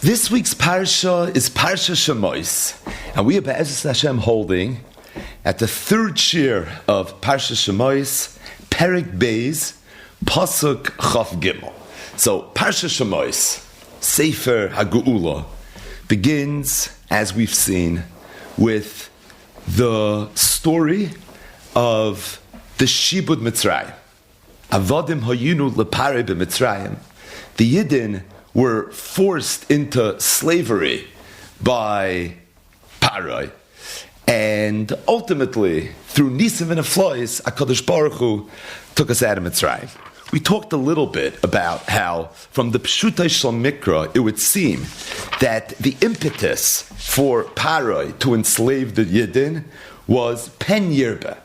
This week's Parsha is Parshas Shemos, and we are Be'ezus Hashem holding at the third shir of Parshas Shemos, Perek Beis, Pasuk Chaf Gimel. So Parshas Shemos, Sefer HaGeula, begins, as we've seen, with the story of the Shibud Mitzrayim. Avodim hayinu lepare b'Mitzrayim. The Yidden were forced into slavery by Parai, and ultimately, through Nisim and Aflois, HaKadosh Baruch Hu took us out of Mitzrayim. We talked a little bit about how, from the Pshutei Shel Mikra, it would seem that the impetus for Parai to enslave the Yidden was Pen Yirba.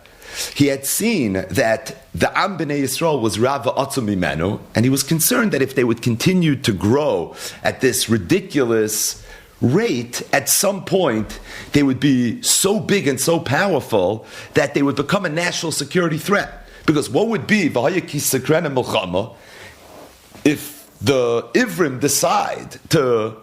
He had seen that the Am B'nai Yisrael was Rava Atzum Mimenu, and he was concerned that if they would continue to grow at this ridiculous rate, at some point they would be so big and so powerful that they would become a national security threat. Because what would be V'hayaki Sekrena Milchama if the Ivrim decide to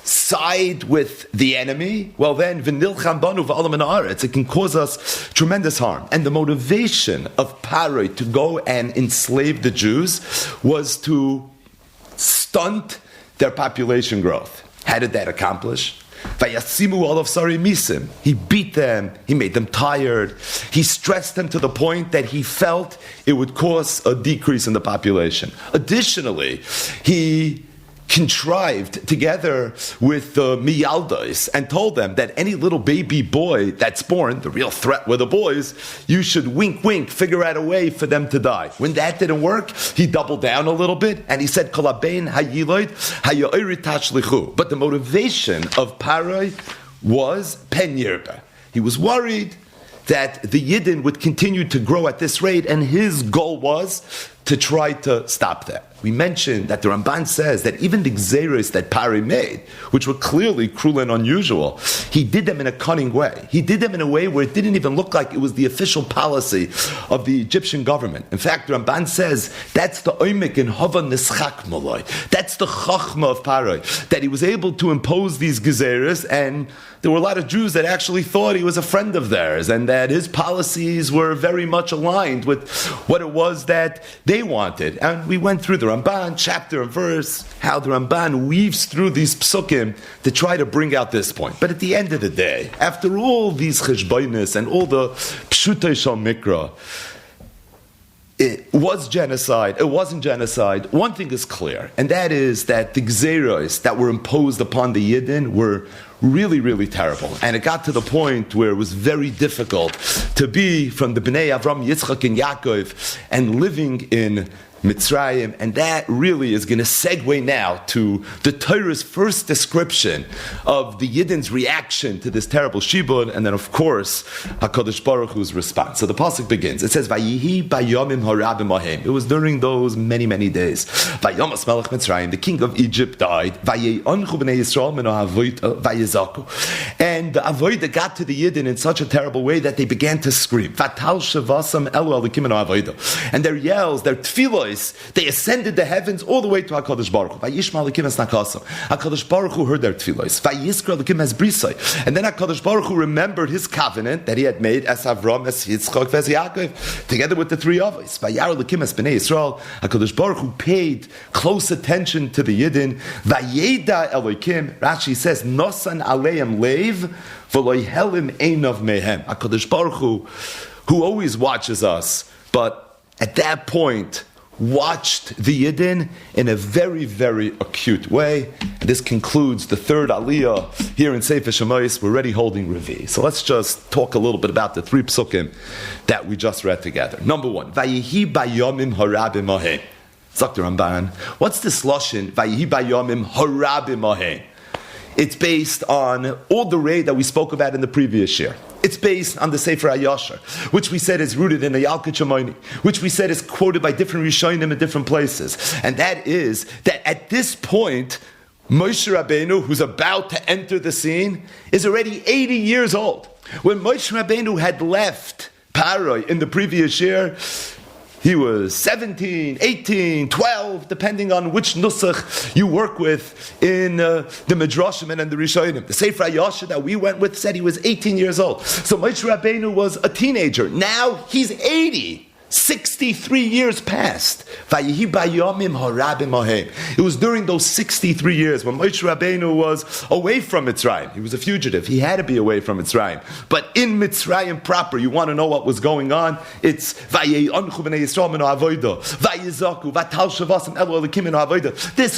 side with the enemy? Well, then v'nilcham banu v'alam haaretz, it can cause us tremendous harm. And the motivation of Parai to go and enslave the Jews was to stunt their population growth. How did that accomplish? Vayasimu olav sari misim. He beat them. He made them tired. He stressed them to the point that he felt it would cause a decrease in the population. Additionally, he contrived together with the Miyaldos and told them that any little baby boy that's born, the real threat were the boys, you should wink, figure out a way for them to die. When that didn't work, he doubled down a little bit and he said, Kolabein hayiloid hayoiri tashlichu. But the motivation of Parai was Pen Yirba. He was worried that the Yidden would continue to grow at this rate, and his goal was to try to stop that. We mentioned that the Ramban says that even the Gzeros that Parai made, which were clearly cruel and unusual, he did them in a cunning way. He did them in a way where it didn't even look like it was the official policy of the Egyptian government. In fact, the Ramban says that's the oimik in Hava Nischak Malay. That's the Chachma of Parai, that he was able to impose these Gzeros, and there were a lot of Jews that actually thought he was a friend of theirs, and that his policies were very much aligned with what it was that they wanted. And we went through the Ramban, chapter and verse, how the Ramban weaves through these psukim to try to bring out this point. But at the end of the day, after all these cheshbonis and all the pshutei shel mikra, it was genocide, it wasn't genocide. One thing is clear, and that is that the gzeros that were imposed upon the Yidden were really, really terrible. And it got to the point where it was very difficult to be from the Bnei Avram, Yitzchak, and Yaakov and living in Mitzrayim, and that really is going to segue now to the Torah's first description of the Yidden's reaction to this terrible shibud, and then of course HaKadosh Baruch Hu's response. So the pasuk begins. It says, "Vayihi bayomim harabim ahem." It was during those many, many days. Vayomas Melech Mitzrayim, the king of Egypt, died. Vayeonchu bnei Yisrael min ha'avoda vayezaku, and the avoda got to the Yidden in such a terrible way that they began to scream. Vatal shavasam elu alikim min ha'avoda, and their yells, their tefillos, they ascended the heavens all the way to HaKadosh Baruch Hu. Vayishma Elikim es nakasa. HaKadosh Baruch Hu heard their tefillos. Vayiskra Elikim es brisai. And then HaKadosh Baruch Hu remembered his covenant that he had made as Avram, as Yitzchak, as Yaakov, together with the three Avos. Vayar Elikim es bnei Yisrael. HaKadosh Baruch Hu paid close attention to the Yidden. Vayeda Elikim. Rashi says, Nosan aleim leiv v'loy helim einav mehem. HaKadosh Baruch Hu, who always watches us, but at that point watched the Yidden in a very, very acute way. And this concludes the third aliyah here in Sefer Shemos. We're already holding Revi. So let's just talk a little bit about the three psukim that we just read together. Number one, Vayihi bayomim harabim ahen. Dr. Ramban, what's this lashon, Vayihi bayomim harabim ahen? It's based on all the raid that we spoke about in the previous year. It's based on the Sefer HaYashar, which we said is rooted in the Yalkut Shimoni, which we said is quoted by different Rishonim in different places. And that is that at this point, Moshe Rabbeinu, who's about to enter the scene, is already 80 years old. When Moshe Rabbeinu had left Parai in the previous year, he was 17, 18, 12, depending on which nusach you work with in the Midrashim and the Rishonim. The Sefer HaYashar that we went with said he was 18 years old. So Moshe Rabbeinu was a teenager. Now he's 80. 63 years passed. It was during those 63 years when Moshe Rabbeinu was away from Mitzrayim. He was a fugitive. He had to be away from Mitzrayim. But in Mitzrayim proper, you want to know what was going on? It's this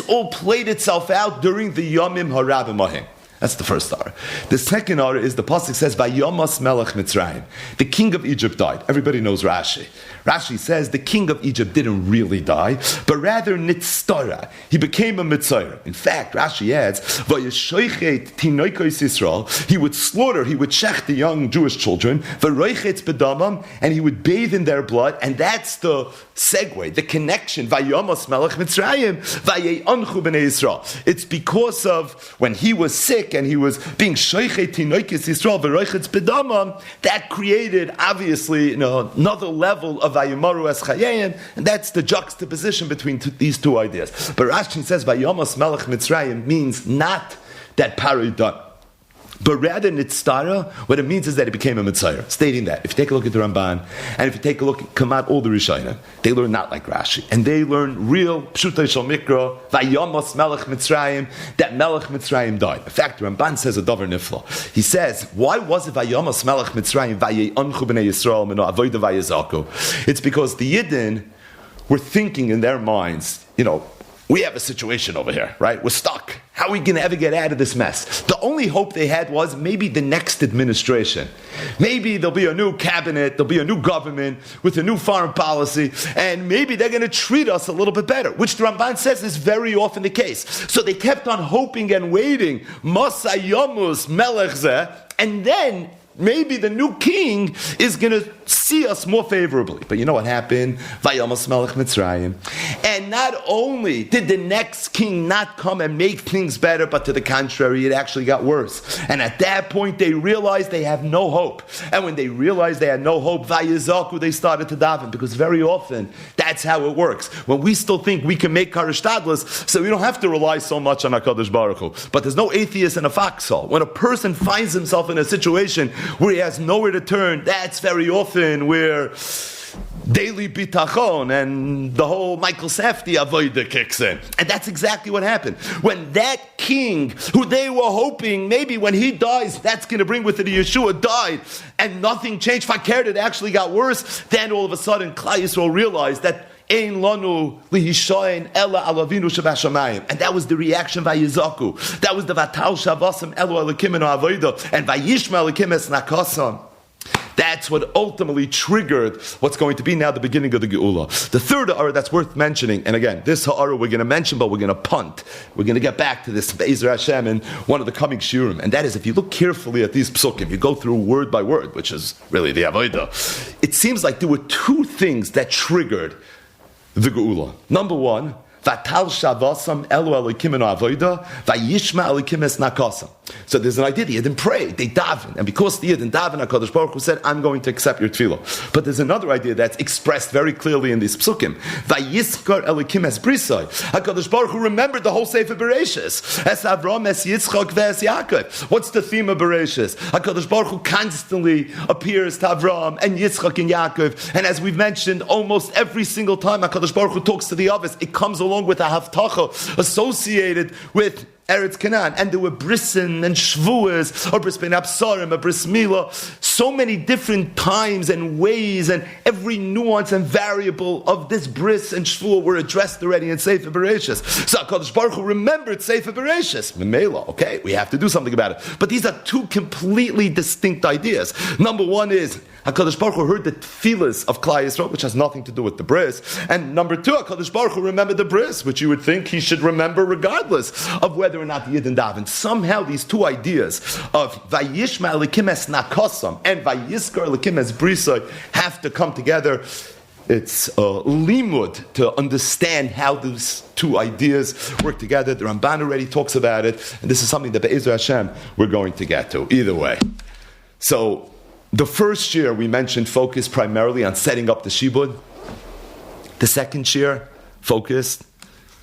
all played itself out during the Yomim Harabim Mahim. That's the first hour. The second hour is the pasuk says, "Vayomas Melech Mitzrayim." The king of Egypt died. Everybody knows Rashi. Rashi says the king of Egypt didn't really die, but rather nitztara. He became a Mitzrayim. In fact, Rashi adds, "Vayeshoichet tinoikos Yisrael." He would slaughter, he would shech the young Jewish children, v'roichetz bedamam, and he would bathe in their blood. And that's the segue, the connection. Vayomas Melech Mitzrayim, vayeanchu b'nei Yisrael. It's because of when he was sick and he was being shoichet tinoikos Yisrael v'roichetz bedamam. That created obviously another level of vayimaru es chayim, and that's the juxtaposition between these two ideas. But Rashi says vayomas Melech Mitzrayim means not that Paro died, but rather nitztara. What it means is that it became a Mitzrayim. Stating that, if you take a look at the Ramban, and if you take a look at Kamat, all the Rishonim, they learn not like Rashi, and they learn real Pshutei Shel Mikra, Vayamos Melech Mitzrayim, that Melech Mitzrayim died. In fact, the Ramban says a davar nifla. He says, why was it Vayamos Melech Mitzrayim, Vayeanchu b'nei Yisrael, Mino Avoda Vayezaku? It's because the Yidden were thinking in their minds, we have a situation over here, right? We're stuck. How are we going to ever get out of this mess? The only hope they had was maybe the next administration. Maybe there'll be a new cabinet, there'll be a new government with a new foreign policy, and maybe they're going to treat us a little bit better, which the Ramban says is very often the case. So they kept on hoping and waiting. Masayamus melechzeh, and then maybe the new king is going to see us more favorably. But you know what happened? Vayomas Melech Mitzrayim. And not only did the next king not come and make things better, but to the contrary, it actually got worse. And at that point, they realized they have no hope. And when they realized they had no hope, Vayezaku, they started to daven, because very often, that's how it works. When we still think we can make Karishtadlis, so we don't have to rely so much on HaKadosh Baruch Hu. But there's no atheist in a foxhole. When a person finds himself in a situation where he has nowhere to turn, that's very often where daily bitachon and the whole Michael Safdie avoida kicks in. And that's exactly what happened. When that king, who they were hoping maybe when he dies, that's going to bring with it a Yeshua, died, and nothing changed, fakert, it actually got worse, then all of a sudden Klal Yisrael realized that Ein lanu lihishayin ela alavinu shabashamayim, and that was the reaction vayizaku. That was the vatal shavasam elu elikim eno avoda, and vayishma elikim es nakasam. That's what ultimately triggered what's going to be now the beginning of the Geula. The third ha'ara that's worth mentioning, and again, this ha'ara we're going to mention, but we're going to punt. We're going to get back to this Be'ezer Hashem in one of the coming shiurim, and that is, if you look carefully at these psukim, you go through word by word, which is really the avoda, it seems like there were two things that triggered the Geula. Number one, Vatal shavasam elu elikim eno avoda, vayishma elikim es nakasam. So there's an idea, the Yidden prayed, they daven, and because the Yidden daven, HaKadosh Baruch Hu said, I'm going to accept your tefillah. But there's another idea that's expressed very clearly in these psukim. Vayiskar elikim es brisai. HaKadosh Baruch Hu remembered the whole Sefer Bereshis. Es Avram, es Yitzchak, ve'es Yaakov. What's the theme of Bereshis? HaKadosh Baruch Hu constantly appears to Avram and Yitzchak and Yaakov, and as we've mentioned, almost every single time HaKadosh Baruch Hu talks to the others, it comes along with a haftacha associated with Eretz Canaan, and there were brisin and shvuas, or bris ben absarim, a bris milah, so many different times and ways, and every nuance and variable of this bris and shvuah were addressed already in Sefer Bereshis. So HaKadosh Baruch Hu remembered Sefer Bereshis. Memela, okay, we have to do something about it. But these are two completely distinct ideas. Number one is HaKadosh Baruch Hu heard the tefillas of Klal Yisrael, which has nothing to do with the bris. And number two, HaKadosh Baruch Hu remembered the bris, which you would think he should remember regardless of whether or not the Yidden daven. Somehow these two ideas of Vayishma elikim es nakasam and Vayiskar elikim es brisai have to come together. It's a limud to understand how these two ideas work together. The Ramban already talks about it, and this is something that Be'ezer Hashem we're going to get to. Either way. So, the first year we mentioned focused primarily on setting up the shibud. The second shir focused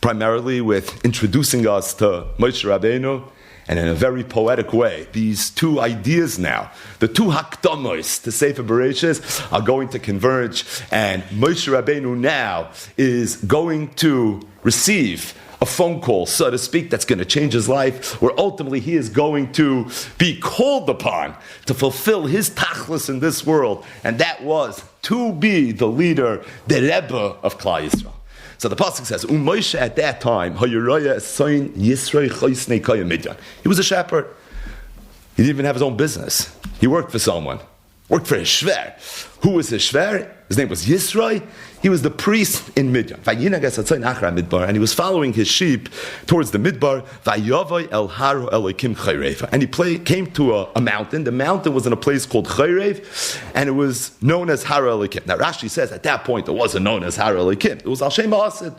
primarily with introducing us to Moshe Rabbeinu, and in a very poetic way, these two ideas now, the two hakdamos to Sefer Bereshis, are going to converge, and Moshe Rabbeinu now is going to receive a phone call, so to speak, that's going to change his life, where ultimately he is going to be called upon to fulfill his tachlis in this world, and that was to be the leader, the Rebbe of Klal Yisrael. So the pasuk says, Moshe at that time, he was a shepherd. He didn't even have his own business. He worked for someone. Worked for his shver. Who was his shver? His name was Yisroi. He was the priest in Midian. And he was following his sheep towards the Midbar. And he came to a mountain. The mountain was in a place called Chayrev, and it was known as Har Elikim. Now Rashi says at that point it wasn't known as Har Elikim. It was Al Shem Ha'asid.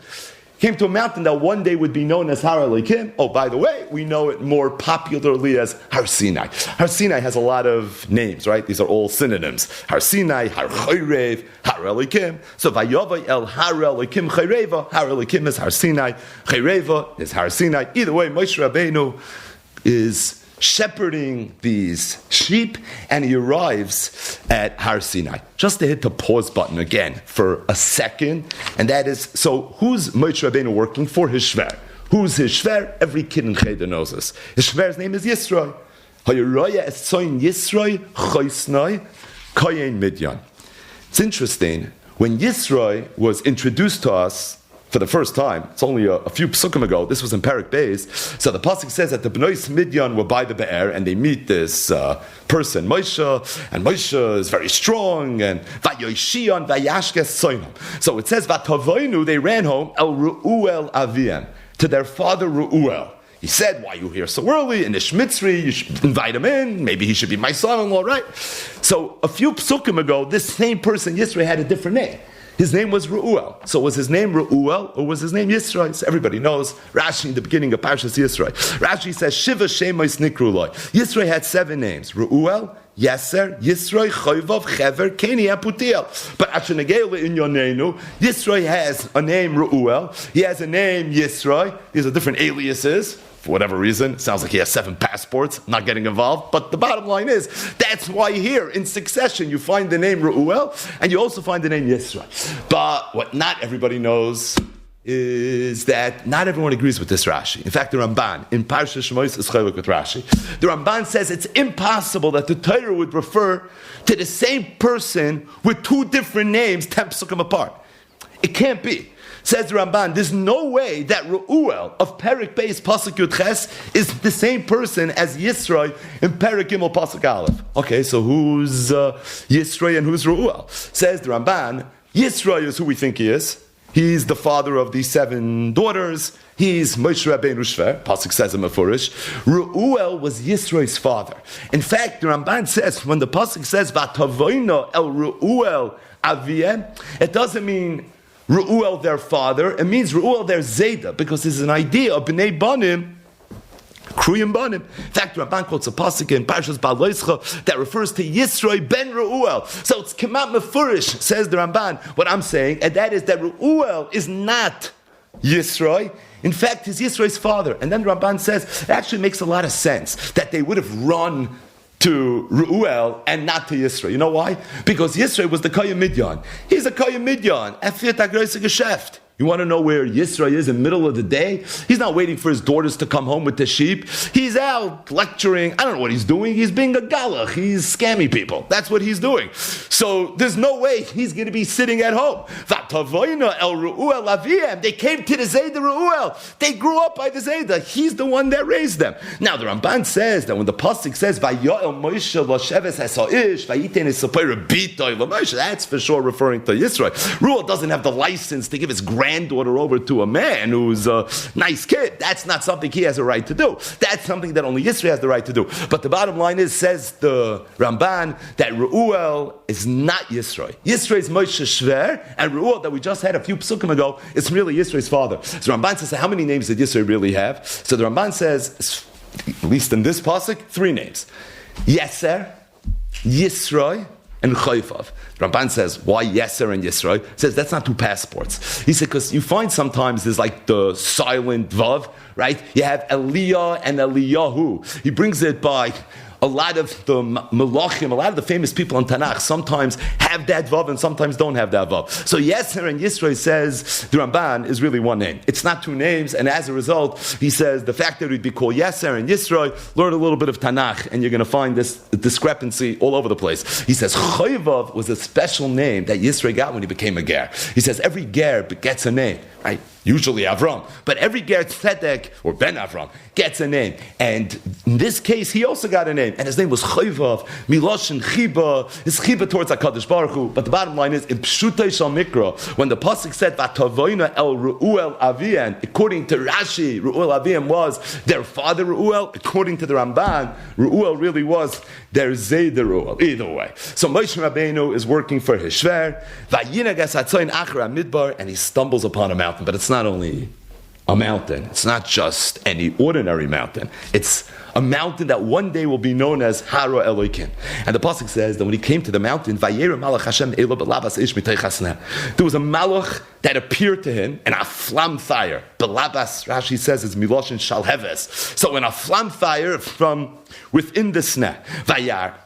Came to a mountain that one day would be known as Har Elikim. Oh, by the way, we know it more popularly as Har Sinai. Har Sinai has a lot of names, right? These are all synonyms. Har Sinai, Har Chayrev, Har Elikim. So Vayavai el Har Elikim Chayreva. Har Elikim is Har Sinai. Chayreva is Har Sinai. Either way, Moshe Rabbeinu is shepherding these sheep, and he arrives at Har Sinai. Just to hit the pause button again for a second, and that is, so who's Moshe Rabbeinu working for? His shver. Who's his shver? Every kid in Cheder knows this. His shver's name is Yisroi. It's interesting, when Yisroi was introduced to us for the first time, it's only a few psukim ago, this was in Perek Beis, so the pasuk says that the Bnei Midian were by the Be'er, and they meet this person, Moshe, and Moshe is very strong, and Vayoshion Vayashkes Soinam. So it says, Vatavoinu, they ran home, El Ru'uel Aviem, to their father Ru'uel. He said, why are you here so early? In Ishmitzri, you should invite him in, maybe he should be my son-in-law, right? So a few psukim ago, this same person, Yisro, had a different name. His name was Ru'uel. So was his name Ru'uel or was his name Yisroi? So everybody knows Rashi in the beginning of Parshas Yisroi. Rashi says, Shiva Shemos Nikruloi. Yisroi had 7 names. Ru'uel, Yeser, Yisroi, Choyvav, Chever, Keni, Aputiel. But Ashenegele in Yonenu, Yisroi has a name Ru'uel. He has a name Yisroi. These are different aliases. For whatever reason, sounds like he has 7 passports, not getting involved. But the bottom line is, that's why here, in succession, you find the name Ru'uel, and you also find the name Yisra. But what not everybody knows is that not everyone agrees with this Rashi. In fact, the Ramban, in Parshas Shemos, is chelek with Rashi. The Ramban says it's impossible that the Torah would refer to the same person with 2 different names 10 psukim apart. It can't be. Says the Ramban, there's no way that Ru'uel of Perek Beis Pasuk Yud Ches is the same person as Yisroi in Perek Gimel Pasuk Aleph. Okay, so who's Yisroi and who's Ru'uel? Says the Ramban, Yisroi is who we think he is. He's the father of these 7 daughters. He's Moshe Rabbeinu Shver. Pasuk says in Mefurish. Ru'uel was Yisroi's father. In fact, the Ramban says, when the Pasuk says, Vatavoino el Ru'uel aviem, it doesn't mean Ru'uel their father, it means Ru'uel their Zayda, because there's an idea of B'nai Banim, Kruyim Banim. In fact, Rabban quotes a pasuk in Parshas Ba'aloischa that refers to Yisroi ben Ru'uel. So it's Kemat Mefurish, says the Ramban, what I'm saying, and that is that Ru'uel is not Yisroi. In fact, he's Yisroi's father. And then the Ramban says, it actually makes a lot of sense that they would have run to Ru'uel and not to Yisro. You know why? Because Yisro was the Koyim Midyan. He's a Koyim Midyan. Efir Tagroise Geschäft. You want to know where Yisro is in the middle of the day? He's not waiting for his daughters to come home with the sheep. He's out lecturing. I don't know what he's doing. He's being a galach. He's scamming people. That's what he's doing. So there's no way he's going to be sitting at home. They came to the Zayda Ru'uel. They grew up by the Zayda. He's the one that raised them. Now the Ramban says that when the pasuk says that's for sure referring to Yisro. Ru'uel doesn't have the license to give his granddaughter over to a man who's a nice kid. That's not something he has a right to do. That's something that only Yisro has the right to do. But the bottom line is, says the Ramban, that Ru'uel is not Yisro. Yisro is Moshe Shver, and Ru'uel that we just had a few psukim ago is really Yisro's father. So Ramban says, how many names did Yisro really have? So the Ramban says, at least in this pasuk, 3 names. Yeser, Yisro, and Chayvav. The Ramban says, why Yeser and Yisro? He says, that's not two passports. He said, because you find sometimes there's like the silent Vav, right? You have Eliyah and Eliyahu. He brings it by a lot of the Melachim, a lot of the famous people in Tanakh sometimes have that Vav and sometimes don't have that Vav. So Yeser and Yisro says the Ramban is really one name. It's not two names, and as a result, he says the fact that it would be called Yeser and Yisro, learn a little bit of Tanakh, and you're going to find this discrepancy all over the place. He says Chayvav was a special name that Yisro got when he became a ger. He says every ger gets a name, right? Usually Avram, but every ger tzedek or ben Avram gets a name, and in this case he also got a name, and his name was Chayvav Miloshin Chiba. His Chiba towards Hakadosh Baruch Hu. But the bottom line is in Pshutei Shal Mikra, when the pasuk said Vatavoina El Reuel Avian, according to Rashi, Reuel Avian was their father Reuel. According to the Ramban, Reuel really was their Zayder Reuel. Either way, so Moshe Rabbeinu is working for his shver. Vayinagas Hatzayin Achra Midbar, and he stumbles upon a mountain, but it's not only a mountain. It's not just any ordinary mountain. It's a mountain that one day will be known as Hara Elokim. And the pasuk says that when he came to the mountain, Vayera Malach Hashem Elo Belabas Ish Mitei Chasneh. There was a malach that appeared to him in a flam fire. Belabas, Rashi says, is Miloshin Shalheves. So in a flam fire from within the sneh. Vayar.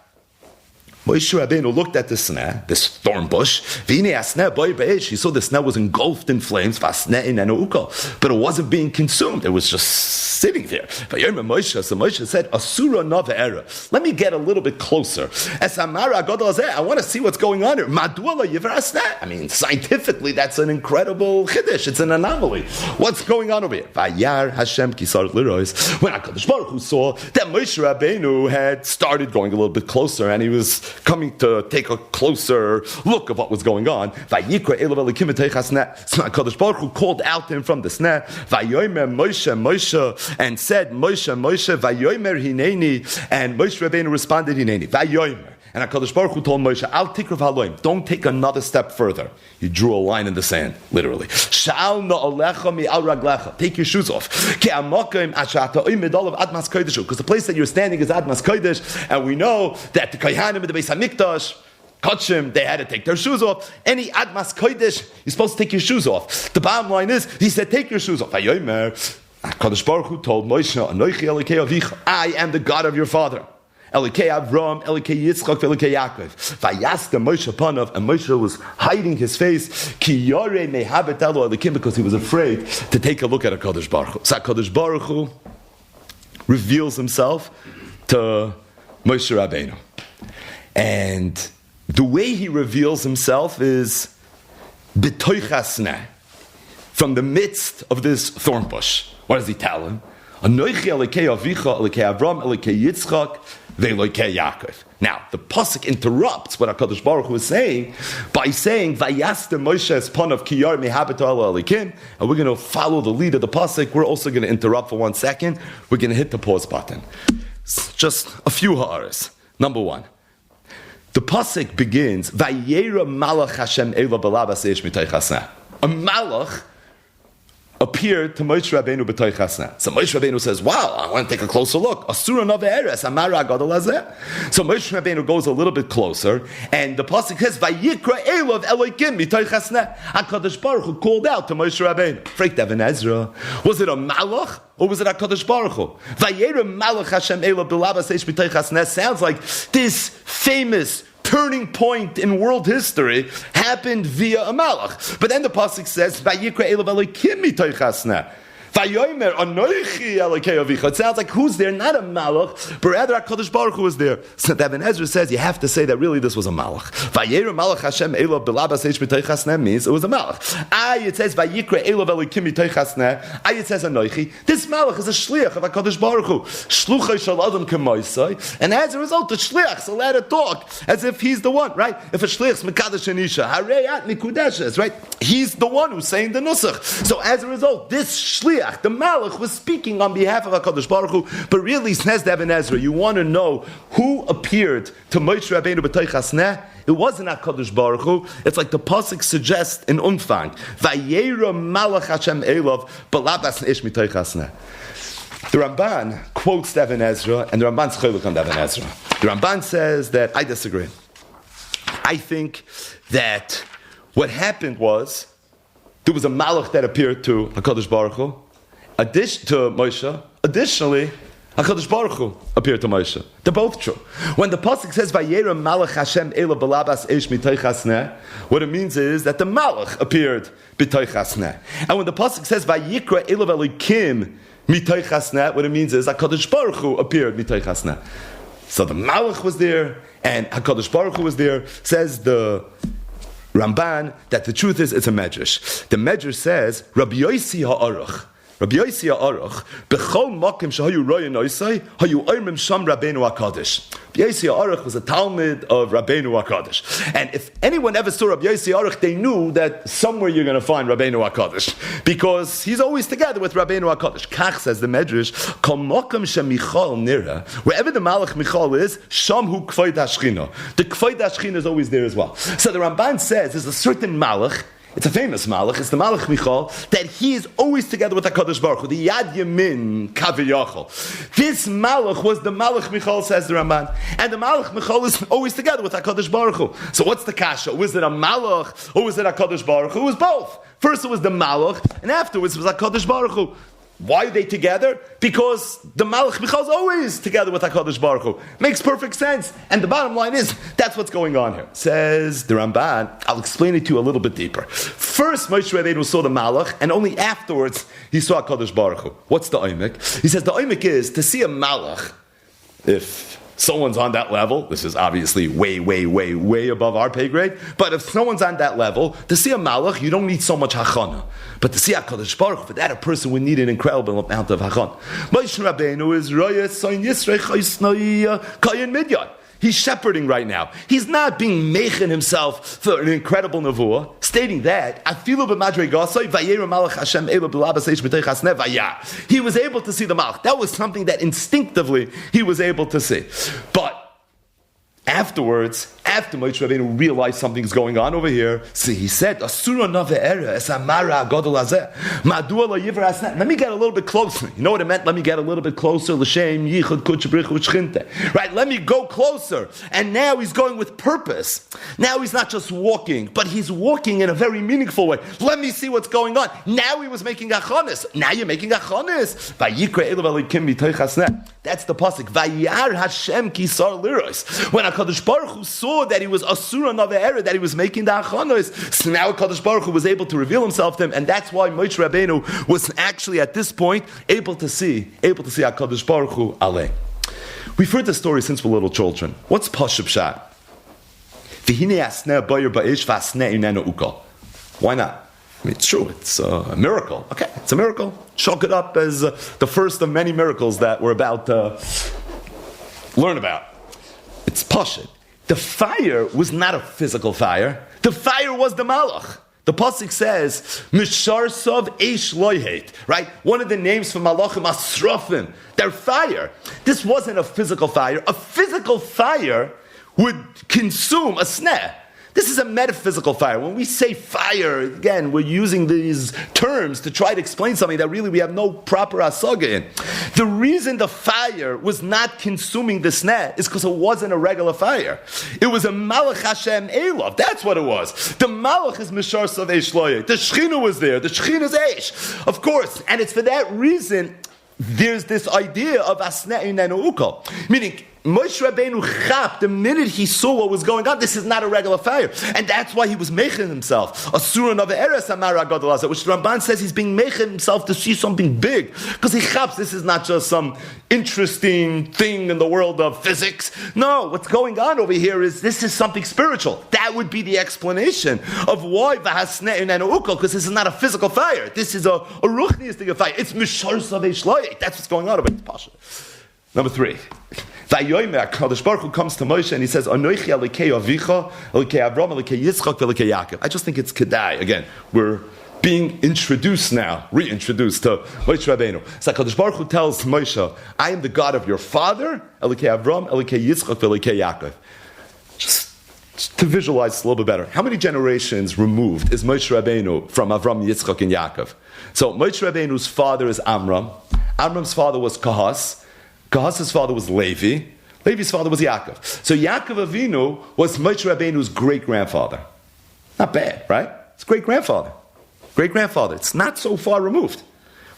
Moshe Rabbeinu looked at the sneh, this thorn bush. He saw the sneh was engulfed in flames, but it wasn't being consumed. It was just sitting there. So Moshe said, Asura nava era. Let me get a little bit closer. I want to see what's going on here. I mean, scientifically, that's an incredible chiddush. It's an anomaly. What's going on over here? When HaKadosh Baruch Hu saw that Moshe Rabbeinu had started going a little bit closer, and he was coming to take a closer look of what was going on. So HaKadosh Baruch Hu called out to him from the sneh, Vayomer Moshe, Moshe, and said, Moshe, Moshe, Vayomer Hineni, and Moshe Rabbeinu responded, Hineni, Vayomer. And HaKadosh Baruch Hu told Moshe, Al tikrav haloim, don't take another step further. He drew a line in the sand, literally. Sha'al na'alecha mi'al raglecha, take your shoes off. Because the place that you're standing is Admas Kodesh, and we know that the Kohanim in the Beis HaMikdash, Kachim, they had to take their shoes off. Any Admas Kodesh, you're supposed to take your shoes off. The bottom line is, he said, take your shoes off. HaKadosh Baruch Hu told Moshe, Anochi Elikei Avicha, I am the God of your father. Elikei Avram, Elikei Yitzchak, Elikei Yaakov. Vayaska Moshe Panav, and Moshe was hiding his face, Ki Yorei Mehabet Elo Elikim, because he was afraid to take a look at HaKadosh Baruch Hu. So HaKadosh Baruch Hu reveals himself to Moshe Rabbeinu. And the way he reveals himself is B'toich hasneh, from the midst of this thorn bush. What does he tell him? Anochi Elikei Avicha, Elikei Avram, Elikei Yitzchak, Ve'Elikei Yaakov. Now, the pasuk interrupts what HaKadosh Baruch Hu is saying by saying, Vayaste Moshe es panav ki yar mehabet elo elikim, and we're going to follow the lead of the pasuk. We're also going to interrupt for 1 second. We're going to hit the pause button. Just a few ha'aras. Number one, the pasuk begins, Vayera malach Hashem elo belabas eish mitay chasneh. A malach appeared to Moshe Rabbeinu b'toich hasneh. So Moshe Rabbeinu says, wow, I want to take a closer look. Asura nava eres, amara gadol hazeh. So Moshe Rabbeinu goes a little bit closer, and the pasuk says, Vayikra Elov Elokim b'toich hasneh. HaKadosh Baruch Hu called out to Moshe Rabbeinu. Freaked Even Ezra. Was it a malach, or was it HaKadosh Baruch Hu? Vayera malach Hashem Elov b'labas eish b'toich hasneh sounds like this famous turning point in world history happened via a malach. But then the pasuk says, Vayikra Elav Elokim mitoich hasneh. Vayomer Anochi Elikei Avicha. It sounds like who's there? Not a malach, but rather HaKadosh Baruch Hu was there. So Even Ezra says you have to say that really this was a malach. Vayera malach Hashem Elav belabas eish b'toich hasneh means it was a malach. It says Vayikra Elav Elokim mitoich hasneh. It says Anochi. This malach is a shliach of HaKadosh Baruch Hu. Shluchai shel adam k'moisai. And as a result, the shliach's allowed to talk as if he's the one, right? If a shliach's mekadosh anisha, harei mikudeshes, right? He's the one who's saying the nusach. So as a result, this shliach, the Malach, was speaking on behalf of HaKadosh Baruch Hu, but really, says Even Ezra, you want to know who appeared to Moshe Rabbeinu b'toich hasneh? It wasn't HaKadosh Baruch Hu. It's like the pasuk suggests in Umfang. Vayera malach Hashem Elov b'labas ish mitoich hasneh. The Ramban quotes Even Ezra, and the Ramban's chaylik on Even Ezra. The Ramban says that I disagree. I think that what happened was there was a malach that appeared to HaKadosh Baruch Hu, to Moshe. Additionally, HaKadosh Baruch Hu appeared to Moshe. They're both true. When the pasuk says Vayera Malach Hashem Ela Balabas Eish Mitoich Hasneh, what it means is that the Malach appeared B'toich Hasneh. And when the pasuk says Vayikra Ela Velikim Mitoich Hasneh, what it means is HaKadosh Baruch Hu appeared Mitoich Hasneh. So the Malach was there, and HaKadosh Baruch Hu was there. Says the Ramban that the truth is it's a medrash. The medrash says Rabbi Yossi Ha'aruch. Rabbi Yossi Ha'aruch, b'chol makim shehayu roya noisai, hayu oimrim sham Rabbeinu HaKadosh. Rabbi Yossi Ha'aruch was a Talmud of Rabbeinu HaKadosh. And if anyone ever saw Rabbi Yossi Ha'aruch, they knew that somewhere you're going to find Rabbeinu HaKadosh. Because he's always together with Rabbeinu HaKadosh. Kach says the Medrash, kol makim shemichal nira, wherever the Malach Michal is, sham hu k'void hashchina. The k'void hashchina is always there as well. So the Ramban says there's a certain Malach. It's a famous Malach. It's the Malach Michal that he is always together with HaKadosh Baruch Hu. The Yad Yamin Kaviyachol. This Malach was the Malach Michal, says the Ramban, and the Malach Michal is always together with HaKadosh Baruch Hu. So what's the kasha? Was it a Malach or was it HaKadosh Baruch Hu? It was both. First it was the Malach, and afterwards it was HaKadosh Baruch Hu. Why are they together? Because the Malach Michal is always together with HaKadosh Baruch Hu. Makes perfect sense. And the bottom line is, that's what's going on here. Says the Ramban, I'll explain it to you a little bit deeper. First, Moshe Rabbeinu saw the Malach, and only afterwards he saw HaKadosh Baruch Hu. What's the oimik? He says the oimik is to see a Malach, if someone's on that level, this is obviously way above our pay grade, but if someone's on that level, to see a Malach, you don't need so much hachana. But to see HaKadosh Baruch Hu, for that a person would need an incredible amount of hachana. Moshe Rabbeinu is Roya Soin Yisrei Chaysnoi Kayin Midyan. He's shepherding right now. He's not being mechin himself for an incredible nevuah, stating that Afilu b'madrei gasoi vayera malach Hashem ela b'labas eish b'teich hasneh vayah. He was able to see the malach. That was something that instinctively he was able to see. But afterwards, after Moshe Rabbeinu realized something's going on over here, see, he said, "Asura nave'era es amara agadol hazeh, madua lo yivra asneh." Let me get a little bit closer. You know what it meant? Let me get a little bit closer. L'shem yichud kutchabrichu shchinte. Right? Let me go closer. And now he's going with purpose. Now he's not just walking, but he's walking in a very meaningful way. Let me see what's going on. Now he was making achonis. Now you're making achonis. Vayikra elu v'alikim mitoich hasneh. That's the pasuk. Vayar Hashem kisar liros. When HaKadosh Baruch Hu saw that he was asura nave'era, that he was making the achanos, so now HaKadosh Baruch Hu was able to reveal himself to him, and that's why Moshe Rabbeinu was actually at this point able to see HaKadosh Baruch Hu aleh. We've heard the story since we're little children. What's Pashup Pshat? V'hinei asneh bayer ba'esh v'asneh inenu ukal. Why not? I mean, it's true. It's a miracle. Okay, it's a miracle. Chalk it up as the first of many miracles that we're about to learn about. It's pashut. The fire was not a physical fire. The fire was the malach. The pasuk says, "Mishar sov eish loyhet." Right? One of the names for malachim asrafim. They're fire. This wasn't a physical fire. A physical fire would consume a sneh. This is a metaphysical fire. When we say fire, again, we're using these terms to try to explain something that really we have no proper asaga in. The reason the fire was not consuming the sneh is because it wasn't a regular fire. It was a malach Hashem Elav. That's what it was. The malach is Mishar Savei Shloye. The Shechina was there. The Shechina is Eish. Of course. And it's for that reason there's this idea of asneh inenu ukal. Meaning, Moshe Rabbeinu chap, the minute he saw what was going on, this is not a regular fire. And that's why he was mechin himself. Asura nave'eres amara agadol hazeh, which the Ramban says he's being mechin himself to see something big. Because he chaps, this is not just some interesting thing in the world of physics. No, what's going on over here is this is something spiritual. That would be the explanation of why v'hasneh inenu ukal, because this is not a physical fire. This is a ruchniistic fire. It's mishar savei shloye. That's what's going on over here. Number 3. Vayomer, HaKadosh Baruch Hu comes to Moshe and he says, "Anochi Elikei Avicha, Elikei Avram, Elikei Yitzchak, Elikei Yaakov." I just think it's kedai. Again, we're being introduced now, reintroduced to Moshe Rabbeinu. So HaKadosh Baruch Hu tells Moshe, "I am the God of your father, Elikei Avram, Elikei Yitzchak, Elikei Yaakov." Just to visualize this a little bit better, how many generations removed is Moshe Rabbeinu from Avram, Yitzchak, and Yaakov? So Moshe Rabbeinu's father is Amram. Amram's father was Kahas. Kahas's father was Levi. Levi's father was Yaakov. So Yaakov Avinu was Moshe Rabbeinu's great-grandfather. Not bad, right? It's great-grandfather. Great-grandfather. It's not so far removed,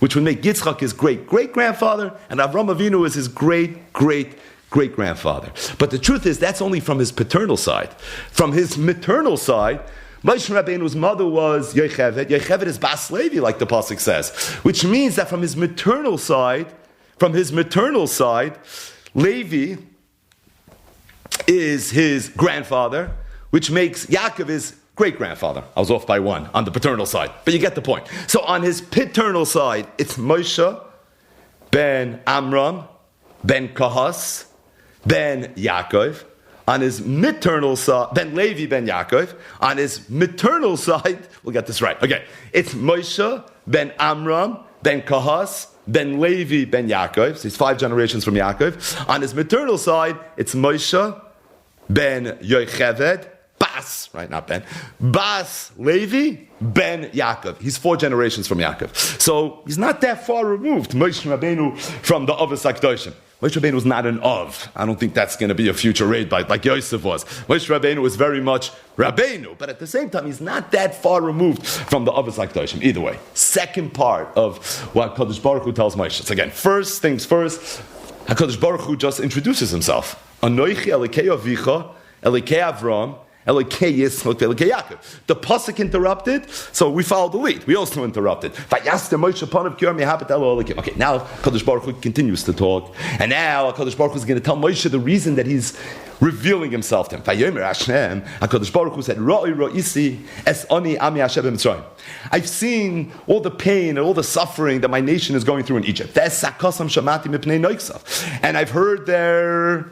which would make Yitzchak his great-great-grandfather, and Avram Avinu is his great-great-great-grandfather. But the truth is, that's only from his paternal side. From his maternal side, Moshe Rabbeinu's mother was Yocheved. Yocheved is Bas Levi, like the pasuk says, which means that from his maternal side, Levi is his grandfather, which makes Yaakov his great-grandfather. I was off by one on the paternal side, but you get the point. So on his paternal side, it's Moshe ben Amram ben Kahas ben Yaakov. On his maternal side, ben Levi ben Yaakov. On his maternal side, we'll get this right. Okay, it's Moshe ben Amram ben Kahas ben Levi ben Yaakov. So he's 5 generations from Yaakov. On his maternal side, it's Moshe ben Yocheved, Bas, right, not Ben, Bas Levi ben Yaakov. He's 4 generations from Yaakov. So he's not that far removed, Moshe Rabbeinu, from the Avos HaKadoshim. Moshe Rabbeinu was not an Av. I don't think that's going to be a future raid like Yosef was. Moshe Rabbeinu was very much Rabbeinu, but at the same time, he's not that far removed from the Avos HaKadoshim. Either way, second part of what Kadosh Baruch Hu tells Moshe. So again, first things first, HaKadosh Baruch Hu just introduces himself. Anoichi Elikei Avicha, Elikei Avram, Elikei Yitzchak, Elikei Yaakov. The pasuk interrupted, so we followed the lead. We also interrupted. Okay, now Kadosh Baruch Hu continues to talk, and now Kadosh Baruch Hu is going to tell Moshe the reason that he's revealing himself to him. HaKadosh Baruch Hu said, I've seen all the pain and all the suffering that my nation is going through in Egypt. And I've heard their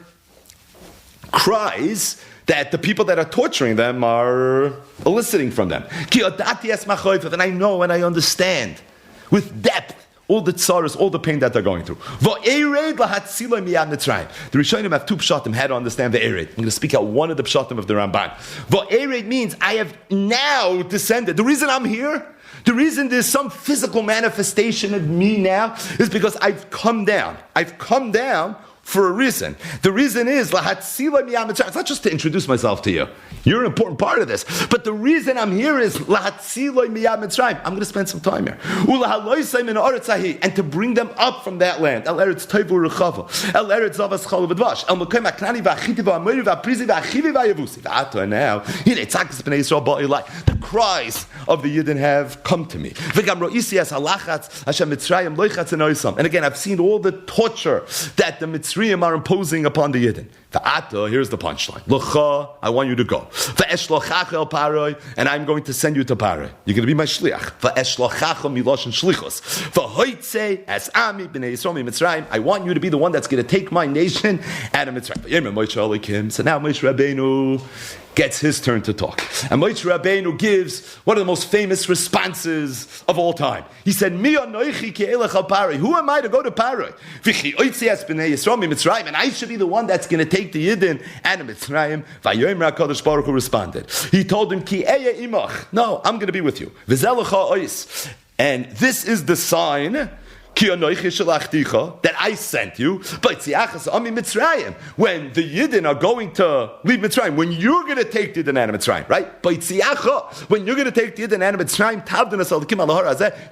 cries that the people that are torturing them are eliciting from them. And I know and I understand with depth all the tsaras, all the pain that they're going through. The Rishonim have 2 pshatim, how to understand the Ered. I'm going to speak out one of the pshatim of the Ramban. Ered means I have now descended. The reason I'm here, the reason there's some physical manifestation of me now is because I've come down. I've come down for a reason. The reason is, it's not just to introduce myself to you. You're an important part of this. But the reason I'm here is, I'm going to spend some time here. And to bring them up from that land. The cries of the Yidden have come to me. And again, I've seen all the torture that the Mitzrayim are imposing upon the Yidden. Here's the punchline. I want you to go. And I'm going to send you to Paray. You're going to be my shliach. I want you to be the one that's going to take my nation out of Mitzrayim. So now Moshe Rabbeinu gets his turn to talk. And Moshe Rabbeinu gives one of the most famous responses of all time. He said, who am I to go to Paray? And I should be the one that's going to take the Yidden and the Mitzrayim. Vayomer HaKadosh Baruch Hu responded. He told him, Ki eya imach. No, I'm going to be with you. And this is the sign that I sent you. When the Yidden are going to leave Mitzrayim, when you're going to take the Yidden out of Mitzrayim, right? When you're going to take the Yidden out of Mitzrayim,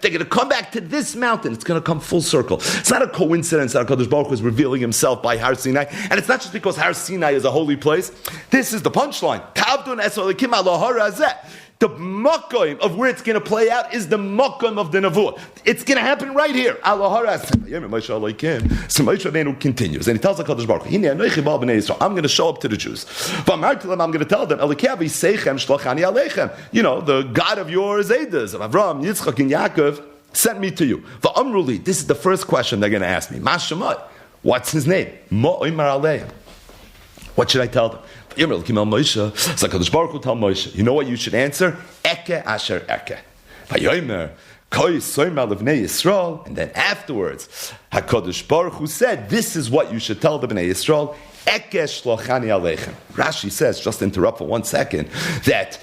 they're going to come back to this mountain. It's going to come full circle. It's not a coincidence that HaKadosh Baruch Hu is revealing himself by Har Sinai, and it's not just because Har Sinai is a holy place. This is the punchline. The makom of where it's going to play out is the makom of the Nevuah. It's going to happen right here. So Moshe Rabbeinu continues, and he tells HaKadosh Baruch Hu, I'm going to show up to the Jews. I'm going to tell them, the God of your Zaydas, of Avram, Yitzchak, and Yaakov, sent me to you. This is the first question they're going to ask me. What's his name? What should I tell them? So HaKadosh Baruch Hu tell Moshe, you know what you should answer? Eke asher eke. And then afterwards, HaKadosh Baruch Hu said, this is what you should tell the Bnei Yisrael. Eke shlochani aleichem. Rashi says, just to interrupt for 1 second, that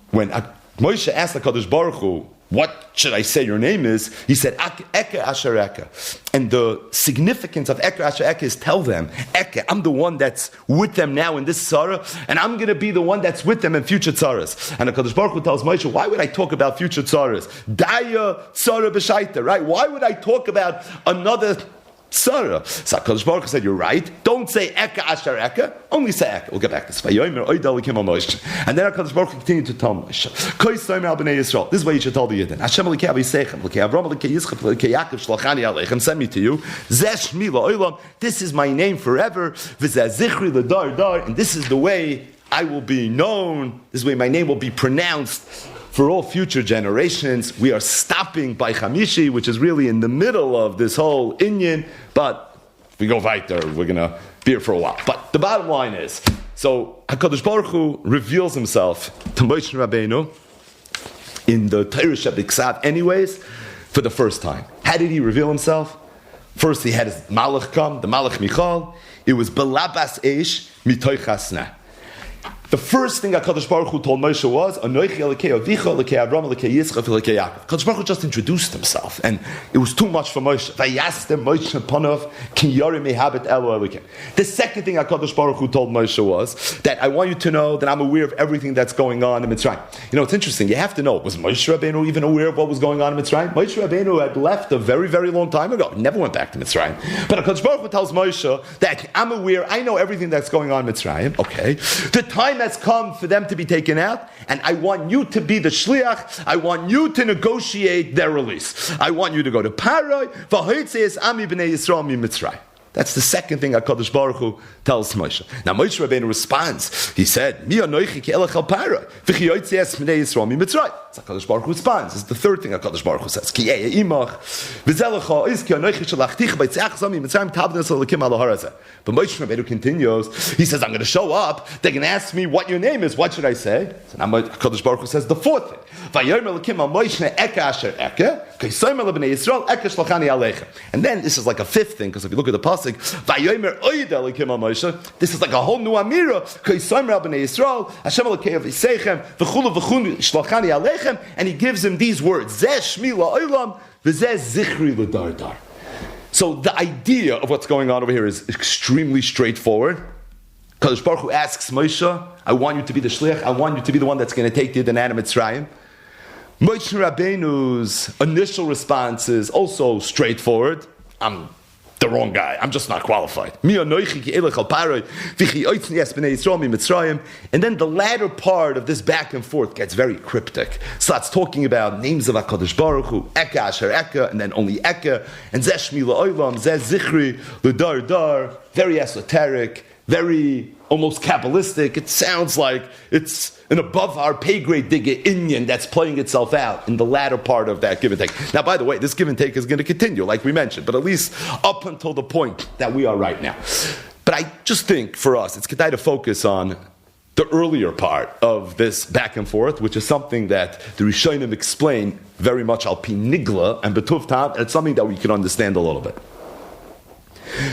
when Moshe asked HaKadosh Baruch Hu, what should I say your name is? He said, Eke Asher Eke. And the significance of Eke Asher Eke is tell them, Eke, I'm the one that's with them now in this tzara, and I'm going to be the one that's with them in future tzaras. And HaKadosh Baruch Hu tells Moshe, why would I talk about future tzaras? Daya tzara b'shaita, right? Why would I talk about another tzara? So HaKadosh Baruch Hu said, you're right. Don't say Eke Asher Eke. Only say Eke. We'll get back to this. And then HaKadosh Baruch Hu continued to tell Moshe, this is what you should tell the Yidden. Hashem Elikei Aviseichem, Elikei Avram, Elikei Yitzchak, Elikei Yaakov, Shlachani Aleichem, send me to you. Zeh Shmi La'olam. This is my name forever. V'zeh Zichri L'dar Dar. And this is the way I will be known. This is the way my name will be pronounced for all future generations. We are stopping by Chamishi, which is really in the middle of this whole inyan, but if we go weiter, we're going to be here for a while. But the bottom line is, so HaKadosh Baruch Hu reveals himself to Moshe Rabbeinu in the Torah Shebiksav anyways, for the first time. How did he reveal himself? First he had his Malach come, the Malach Michal. It was Belabas Eish Mitoich Hasna. The first thing HaKadosh Baruch Hu told Moshe was, Anoichi Elikei Avicha, Elikei Avram, Elikei Yitzchak, Elikei Yaakov. HaKadosh Baruch Hu just introduced himself, and it was too much for Moshe. Vayastem Moshe Panov, Ki Yori Mehabet Elo Elikim. The second thing HaKadosh Baruch Hu told Moshe was, that I want you to know that I'm aware of everything that's going on in Mitzrayim. You know, it's interesting, you have to know, was Moshe Rabbeinu even aware of what was going on in Mitzrayim? Moshe Rabbeinu had left a very, very long time ago. He never went back to Mitzrayim. But HaKadosh Baruch Hu tells Moshe that I'm aware, I know everything that's going on in Mitzrayim. Okay. The time has come for them to be taken out, and I want you to be the Shaliach. I want you to negotiate their release. I want you to go to Paroi. V'hoitzeis ami b'nei Yisrael mi Mitzrayim. That's the second thing HaKadosh Baruch Hu tells Moshe. Now Moshe Rabbeinu responds. He said, Mi anoichi ki elech al Paroi. V'chi yoitzeis b'nei Yisrael mi Mitzrayim. So HaKadosh Baruch Hu responds. This is the third thing HaKadosh Baruch Hu says. Ki eya imach. V'zelecha is ki anoichi shalachticha b'tzeach zami Mitzrayim tabnes alakim al harazeh. But Moshe Rabbeinu continues. He says, I'm going to show up. They're going to ask me what your name is. What should I say? So now HaKadosh Baruch Hu says the fourth thing. Vayomer alakim al Moshe eke asher eke. K'yisomer lebnei Yisrael eke shlachani aleichem. And then this is like a fifth thing, because if you look at the pasuk, Vayomer oid alakim al Moshe, this is like a whole new amira. K'yisomer lebnei Yisrael Hashem Elikei Aviseichem v'chulu v'chulu shlachani aleichem. And he gives him these words: Zeh Shmi la'olam v'zeh Zichri l'dar dar. So the idea of what's going on over here is extremely straightforward. Kadosh Baruch Hu asks Moshe, I want you to be the Shaliach, I want you to be the one that's going to take the Yidden Mitzrayim. Moshe Rabbeinu's initial response is also straightforward. I'm the wrong guy. I'm just not qualified. And then the latter part of this back and forth gets very cryptic. Starts talking about names of HaKadosh Baruch Hu, Eke Asher Eke, and then only Eke, and Zeh Shmi La'olam, Zeh Zichri L'dar Dar, very esoteric, very almost Kabbalistic. It sounds like it's an above our pay grade digger Indian that's playing itself out in the latter part of that give and take. Now, by the way, this give and take is going to continue, like we mentioned, but at least up until the point that we are right now. But I just think for us, it's kedai to focus on the earlier part of this back and forth, which is something that the Rishonim explain very much al pi nigla and betuv tam. It's something that we can understand a little bit.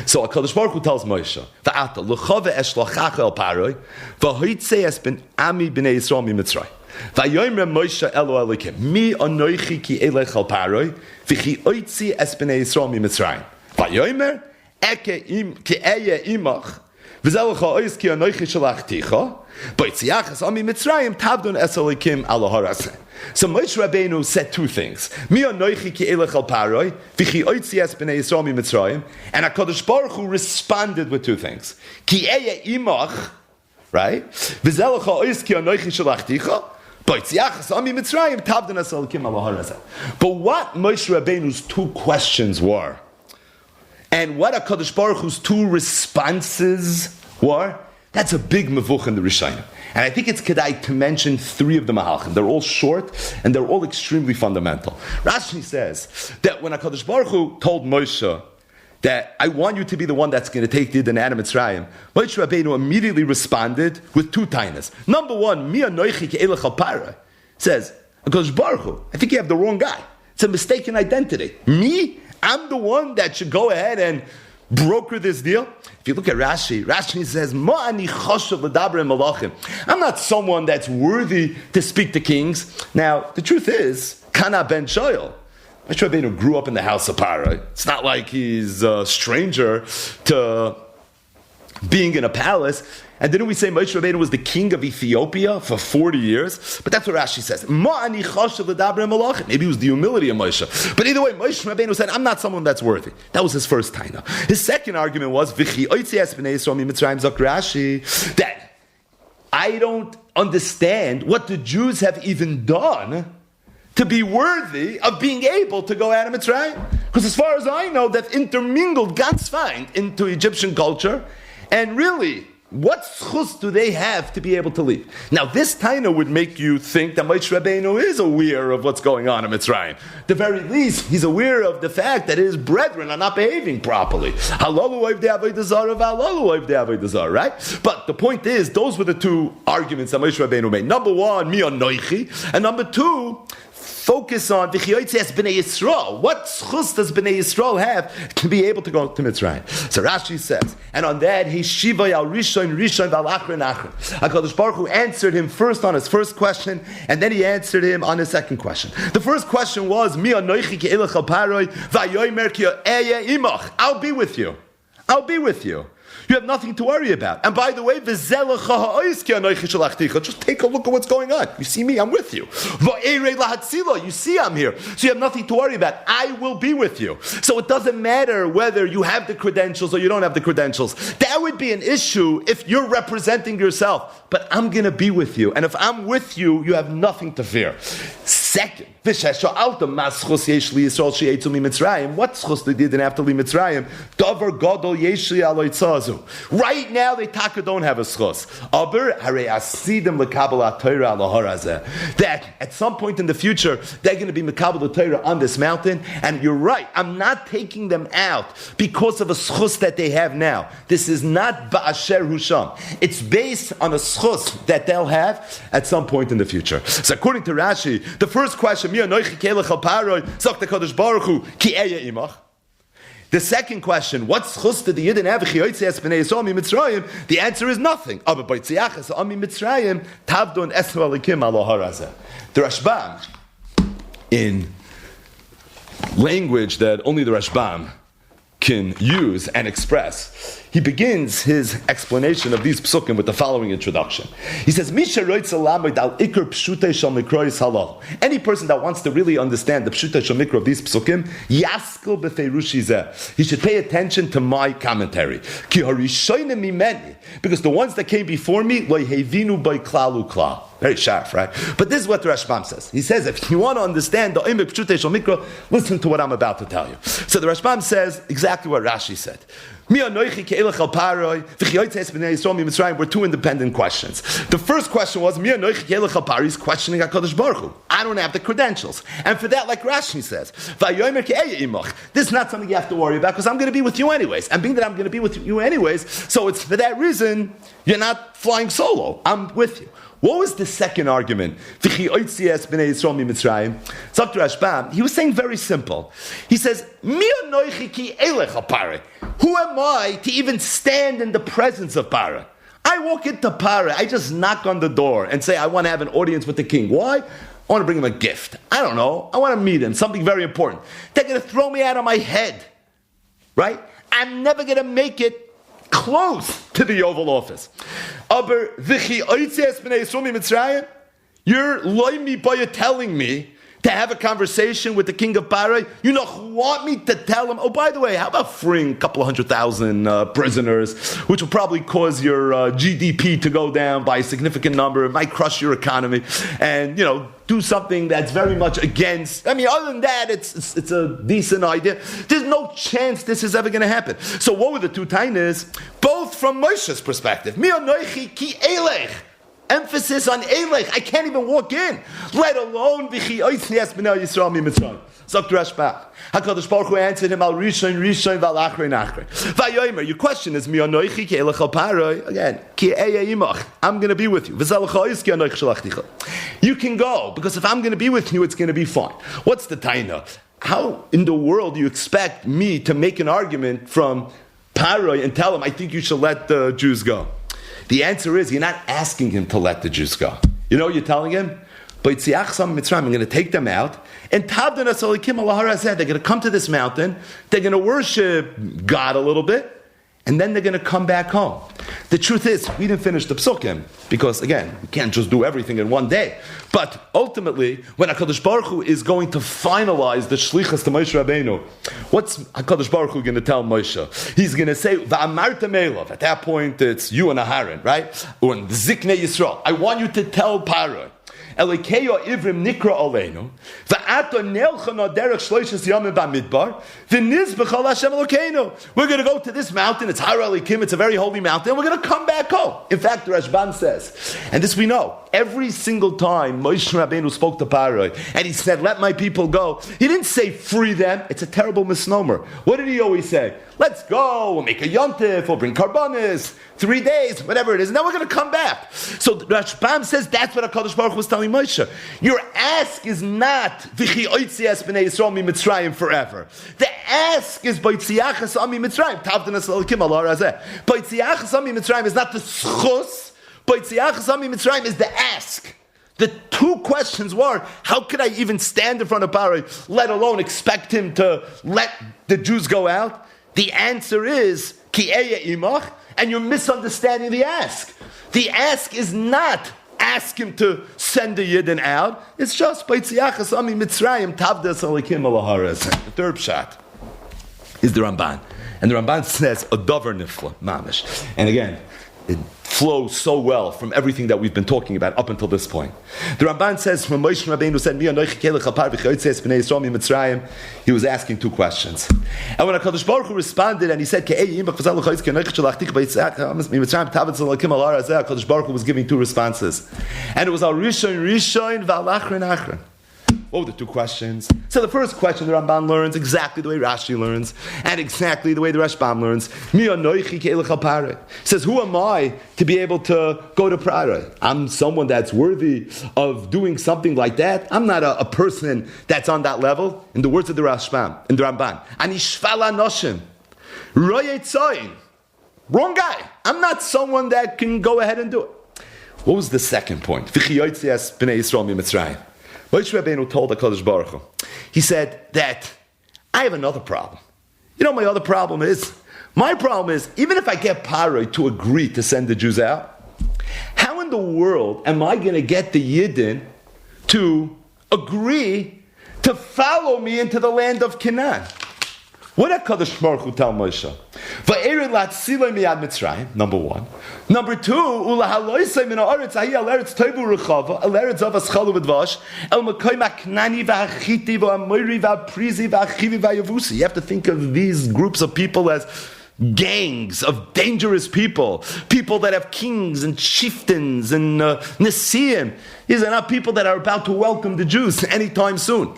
So HaKadosh Baruch Hu tells Moshe, V'ata l'chove eshlachach el paroi, v'hoitzei es ben ami b'nei Yisrael mi Mitzrayim. V'yomer Moshe elo elikim, mi anoichi ki elech el paroi, v'chi oitzi es b'nei Yisrael mi Mitzrayim. V'yomer, eke ki eya imach, v'zelecha ois ki anoichi shalachticha, b'itziach es ami Mitzrayim, tabdun es elikim al harazeh. So Moshe Rabbeinu said two things. Mi anoichi ki elech al paroi, v'chi oitzi es b'nei Yisrael mi Mitzrayim. And HaKadosh Baruch Hu responded with two things. Ki eya imach, right? V'zelecha ois ki anoichi shalachticha, b'itziach es ami Mitzrayim, tabdan es elikim al harazeh. But what Moshe Rabbeinu's two questions were, and what HaKadosh Baruch Hu's two responses were, that's a big mevuch in the Rishonim. And I think it's kedai to mention three of the mahalchim. They're all short, and they're all extremely fundamental. Rashi says that when HaKadosh Baruch Hu told Moshe that I want you to be the one that's going to take the Yidden Mitzrayim, Moshe Rabbeinu immediately responded with two tainas. Number one, mi anoichi ki elech al paroi, says, HaKadosh Baruch Hu, I think you have the wrong guy. It's a mistaken identity. Me? I'm the one that should go ahead and broker this deal. If you look at Rashi says, Ma ani choshev l'daber malachim. I'm not someone that's worthy to speak to kings. Now, the truth is, Kana ben Shoyal. Moshe Rabbeinu grew up in the house of Paro. It's not like he's a stranger to being in a palace. And didn't we say Moshe Rabbeinu was the king of Ethiopia for 40 years? But that's what Rashi says. Maybe it was the humility of Moshe. But either way, Moshe Rabbeinu said, I'm not someone that's worthy. That was his first taina. His second argument was, that I don't understand what the Jews have even done to be worthy of being able to go out of Mitzrayim. Because as far as I know, they've intermingled God's find into Egyptian culture. And really, what schus do they have to be able to leave? Now, this taina would make you think that Moshe Rabbeinu is aware of what's going on in Mitzrayim. At the very least, he's aware of the fact that his brethren are not behaving properly. Right? But the point is, those were the two arguments that Moshe Rabbeinu made. Number one, mi anoichi, and number two, focus on v'chiyotzias b'nei Yisrael. What schus does b'nei Yisrael have to be able to go to Mitzrayim? So Rashi says, and on that he shiva al rishon v'al achron achron. HaKadosh Baruch Hu answered him first on his first question, and then he answered him on his second question. The first question was, Mi anoichi ki elech al paroi v'ayomer ki eya imach. I'll be with you. I'll be with you. You have nothing to worry about. And by the way, just take a look at what's going on. You see me, I'm with you. You see I'm here. So you have nothing to worry about. I will be with you. So it doesn't matter whether you have the credentials or you don't have the credentials. That would be an issue if you're representing yourself. But I'm going to be with you. And if I'm with you, you have nothing to fear. Second, what schus they didn't have to leave Mitzrayim? Davar gadol yeshli aloy tzazu. Right now, they don't have a schus. That at some point in the future, they're going to be mekabel the Torah on this mountain. And you're right, I'm not taking them out because of a schus that they have now. This is not ba'asher husham. It's based on a schus that they'll have at some point in the future. So according to Rashi, the first question, the second question, what schus did the Yidden have? The answer is nothing. The Rashbam, in language that only the Rashbam can use and express, he begins his explanation of these psukim with the following introduction. He says, any person that wants to really understand the pshutei shel mikra of these psukim, he should pay attention to my commentary. Because the ones that came before me, very sharp, right? But this is what the Rashbam says. He says, if you want to understand the Oimek Pshutei Shel Mikra, listen to what I'm about to tell you. So the Rashbam says exactly what Rashi said. Were two independent questions. The first question was, he's questioning HaKadosh Baruch Hu. I don't have the credentials. And for that, like Rashi says, this is not something you have to worry about because I'm going to be with you anyways. And being that I'm going to be with you anyways, so it's for that reason, you're not flying solo. I'm with you. What was the second argument? He was saying very simple. He says, who am I to even stand in the presence of Para? I walk into Para, I just knock on the door and say, I want to have an audience with the king. Why? I want to bring him a gift. I don't know. I want to meet him, something very important. They're going to throw me out of my head. Right? I'm never going to make it close to the Oval Office. You're telling me to have a conversation with the king of Parai. You want me to tell him, oh, by the way, how about freeing a couple of 100,000 prisoners, which will probably cause your GDP to go down by a significant number. It might crush your economy. And, do something that's very much against. Other than that, it's a decent idea. There's no chance this is ever going to happen. So what were the two tainas? Both from Moshe's perspective. Mi anoichi ki elech. Emphasis on elech. I can't even walk in, let alone v'chi oisnias b'nei Yisrael mi Mitzrayim. Zok Rashbach. HaKadosh Baruch Hu answered him, al rishon v'al achrein achrein. Vayomer, your question is, mi anoichi ki elech al paroi. Again, ki eya imach. I'm going to be with you. V'zalcha is ki anoich shalachticha. You can go, because if I'm going to be with you, it's going to be fine. What's the taina? How in the world do you expect me to make an argument from Paroi and tell him, I think you should let the Jews go? The answer is, you're not asking him to let the Jews go. You know what you're telling him? I'm going to take them out, and they're going to come to this mountain, they're going to worship God a little bit, and then they're going to come back home. The truth is, we didn't finish the psukim, because again, we can't just do everything in one day. But ultimately, when HaKadosh Baruch Hu is going to finalize the shlichus to Moshe Rabbeinu, what's HaKadosh Baruch Hu going to tell Moshe? He's going to say, Va'amarta me'elav. At that point, it's you and Aharon, right? Or in Ziknei Yisrael. I want you to tell Paroi, Elikeyo ivrim nikra aleinu, va'ato nelchana derech shloishes yamim b'midbar, v'nizbechal Hashem Elokeinu. We're going to go to this mountain. It's Har Elikim. It's a very holy mountain. And we're going to come back home. In fact, the Rashbam says, and this we know, every single time Moshe Rabbeinu spoke to Paroi and he said, "Let my people go," he didn't say free them. It's a terrible misnomer. What did he always say? Let's go, we'll make a yontif, we'll bring karbanis, 3 days, whatever it is, and then we're going to come back. So Rashbam says that's what HaKadosh Baruch Hu was telling Moshe. Your ask is not v'chi oitzias b'nei Yisrael mi Mitzrayim forever. The ask is b'itziachas ami Mitzrayim. Tavdanas l'elikim al harazeh. B'itziachas ami Mitzrayim is not the schus. B'itziachas ami Mitzrayim is the ask. The two questions were, how could I even stand in front of Paroi, let alone expect him to let the Jews go out? The answer is, ki eya imach, and you're misunderstanding the ask. The ask is not ask him to send the Yidden out. It's just, B'itziachas ami Mitzrayim, tavdas alikim al haras. The third pshat is the Ramban. And the Ramban says, a davar nifla, mamish. And again, it flows so well from everything that we've been talking about up until this point. The Ramban says, when Moshe Rabbeinu said, he was asking two questions. And when HaKadosh Baruch Hu responded and he said, HaKadosh Baruch Hu was giving two responses. And it was al Rishon, Val Achron. What were the two questions? So the first question the Ramban learns exactly the way Rashi learns, and exactly the way the Rashbam learns. Says, who am I to be able to go to Paroi? I'm someone that's worthy of doing something like that. I'm not a person that's on that level. In the words of the Rashbam, in the Ramban, Ani shvala noshim, royet tzoyin. Wrong guy. I'm not someone that can go ahead and do it. What was the second point? V'chiyotzias b'nei Yisrael mi Mitzrayim. Moshe Rabbeinu told HaKadosh Baruch Hu, he said that I have another problem. You know my other problem is? My problem is, even if I get Paroi to agree to send the Jews out, how in the world am I going to get the Yidden to agree to follow me into the land of Canaan? What did HaKadosh Baruch Hu tell Moshe? Number one. Number two, you have to think of these groups of people as gangs of dangerous people that have kings and chieftains and nesiim. These are not people that are about to welcome the Jews anytime soon.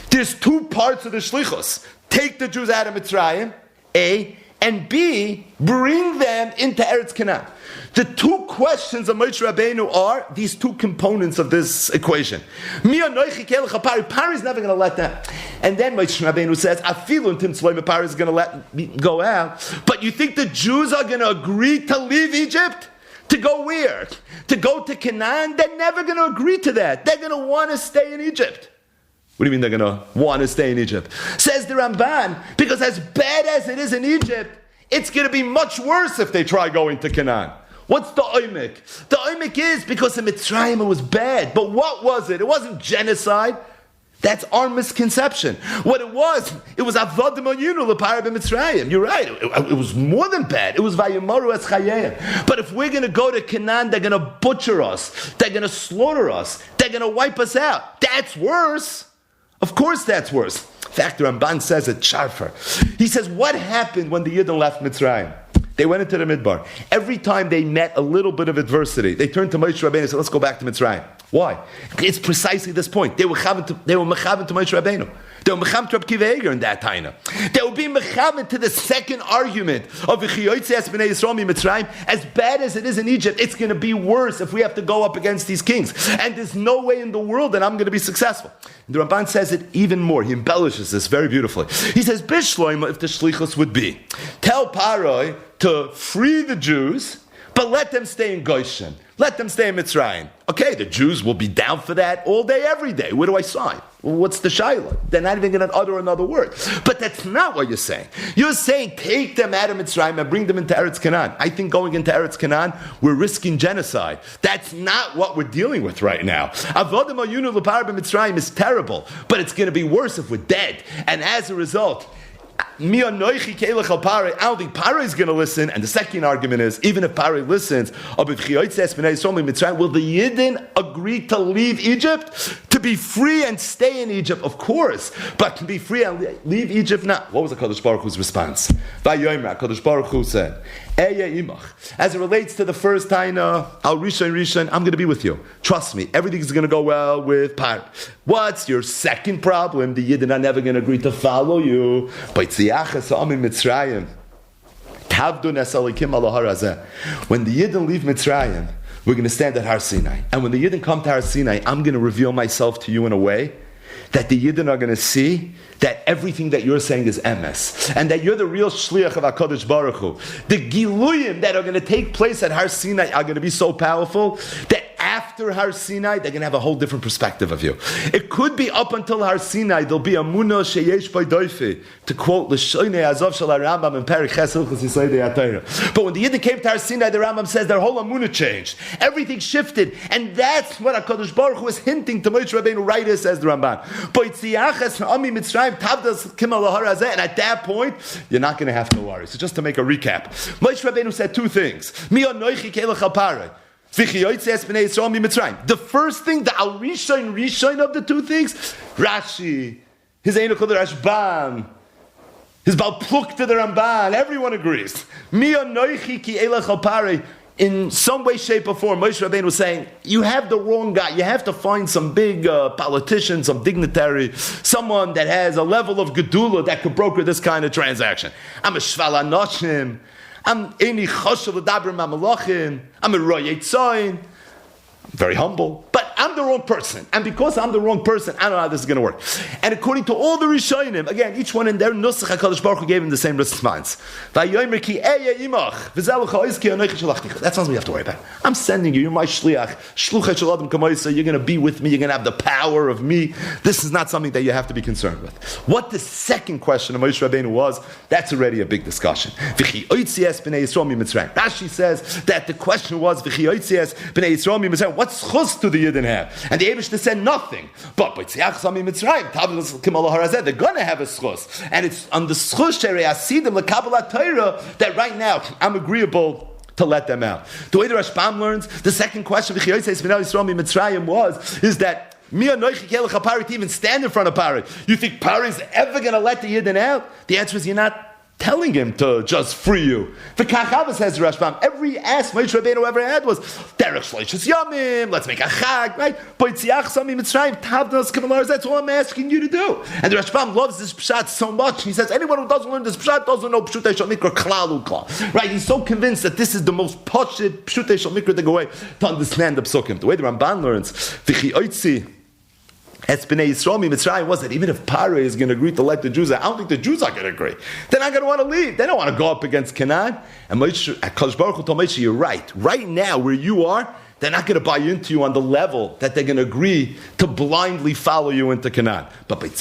There's two parts of the shlichus. Take the Jews out of Mitzrayim, A, and B, bring them into Eretz Canaan. The two questions of Moshe Rabbeinu are these two components of this equation. Pari is never going to let them. And then Moshe Rabbeinu says, Pari is going to let me go out. But you think the Jews are going to agree to leave Egypt? To go where? To go to Canaan? They're never going to agree to that. They're going to want to stay in Egypt. What do you mean they're going to want to stay in Egypt? Says the Ramban, because as bad as it is in Egypt, it's going to be much worse if they try going to Canaan. What's the oimik? The oimik is because in Mitzrayim it was bad. But what was it? It wasn't genocide. That's our misconception. What it was avodah ma'yinu l'parah b'Mitzrayim. You're right. It was more than bad. It was vayimaru es chayayim. But if we're going to go to Canaan, they're going to butcher us. They're going to slaughter us. They're going to wipe us out. That's worse. Of course that's worse. In fact, the Ramban says it sharper. He says, what happened when the Yidden left Mitzrayim? They went into the Midbar. Every time they met a little bit of adversity, they turned to Moshe Rabbeinu and said, let's go back to Mitzrayim. Why? It's precisely this point. They were mechavan to Moshe Rabbeinu. They were mechavan to Rabbi Kiva Eger in that time. They will be mechavan to the second argument of V'chiyotzias b'nei Yisrael mi Mitzrayim. As bad as it is in Egypt, it's going to be worse if we have to go up against these kings. And there's no way in the world that I'm going to be successful. And the Ramban says it even more. He embellishes this very beautifully. He says, Bishloima, if the shlichus would be, tell Paroi to free the Jews, but let them stay in Goshen. Let them stay in Mitzrayim. Okay, the Jews will be down for that all day, every day. Where do I sign? What's the Shaliach? They're not even going to utter another word. But that's not what you're saying. You're saying take them out of Mitzrayim and bring them into Eretz Canaan. I think going into Eretz Canaan, we're risking genocide. That's not what we're dealing with right now. Avodim Ayunu L'Parah B'Mitzrayim is terrible, but it's going to be worse if we're dead. And as a result, I don't think Paro is going to listen, and the second argument is, even if Paro listens, will the Yidden agree to leave Egypt? To be free and stay in Egypt, of course, but to be free and leave Egypt, not. What was the Kadosh Baruch Hu's response? Kadosh Baruch Hu said, as it relates to the first taina, Al Rishon, I'm going to be with you. Trust me, everything's going to go well with Paro. What's your second problem? The Yidden are never going to agree to follow you. But when the Yidden leave Mitzrayim, we're going to stand at Har Sinai. And when the Yidden come to Har Sinai, I'm going to reveal myself to you in a way that the Yidden are going to see that everything that you're saying is emes, and that you're the real Shaliach of HaKadosh Baruch Hu. The Giluyim that are going to take place at Har Sinai are going to be so powerful that after Har Sinai, they're going to have a whole different perspective of you. It could be up until Har Sinai, there'll be a Munah Sheyesh By Doife, to quote L'Shoinei Azov Shal Rambam in Perek Ches Hilchos Yisrael Atayra. But when the Yidden came to Har Sinai, the Rambam says their whole Amunah changed. Everything shifted, and that's what HaKadosh Baruch Hu is hinting to Moshe Rabbeinu, right, says the Ramban. And at that point, you're not going to have to worry. So just to make a recap, Moshe Rabbeinu said two things. The first thing, the Al Rishon of the two things, Rashi, his Eino Kol Rashbam, his Baal Pluk to the Ramban, everyone agrees. In some way, shape, or form, Moshe Rabbeinu was saying, you have the wrong guy. You have to find some big politician, some dignitary, someone that has a level of gedula that could broker this kind of transaction. I'm a Shval Anoshim. I'm Eini Choshev L'Daber Ma'Malachim. I'm a Royei Tzoyin. Very humble, but I'm the wrong person. And because I'm the wrong person, I don't know how this is going to work. And according to all the Rishonim, again, each one in their Nusach HaKadosh Baruch Hu gave him the same response. That sounds we have to worry about. I'm sending you. You're my Shaliach. You're going to be with me. You're going to have the power of me. This is not something that you have to be concerned with. What the second question of Moshe Rabbeinu was, that's already a big discussion. Rashi says that the question was, what schus do the Yidden have? And the Eibishter said nothing. But they're going to have a schus. And it's on the schus that right now I'm agreeable to let them out. The way the Rashbam learns, the second question is that to even stand in front of Paro. You think Paro is ever going to let the Yidden out? The answer is you're not telling him to just free you. The Kachavas says Rashbam, every ask Moshe Rabbeinu ever had was Derech Shloishes Yomim, let's make a chag, right? That's all I'm asking you to do. And the Rashbam loves this pshat so much. He says anyone who doesn't learn this pshat doesn't know Pshutei Shal Mikra Klal Ukla. Right? He's so convinced that this is the most poshut Pshutei Shal Mikra to go away to understand the psukim. The way the Ramban learns, V'chi Oitzi as Bnei Yisrael Mitzrayim was that even if Paro is going to agree to let the Jews out, I don't think the Jews are going to agree. They're not going to want to leave. They don't want to go up against Canaan. And Kadosh Baruch Hu told Moshe, you're right. Right now, where you are, they're not going to buy into you on the level that they're going to agree to blindly follow you into Canaan. But and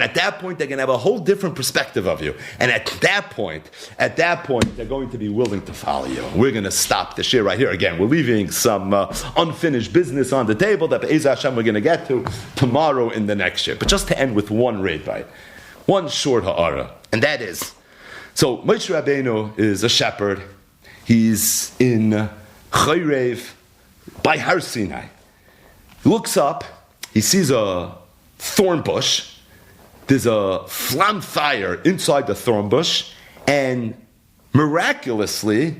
at that point, they're going to have a whole different perspective of you. And at that point, they're going to be willing to follow you. We're going to stop the shir right here. Again, we're leaving some unfinished business on the table that Be'ez Hashem we're going to get to tomorrow in the next year. But just to end with one Rabbi, one short ha'ara, and that is, so Moshe Rabbeinu is a shepherd. He's in Chayrev by Har Sinai. He looks up, he sees a thorn bush. There's a flam fire inside the thorn bush, and miraculously,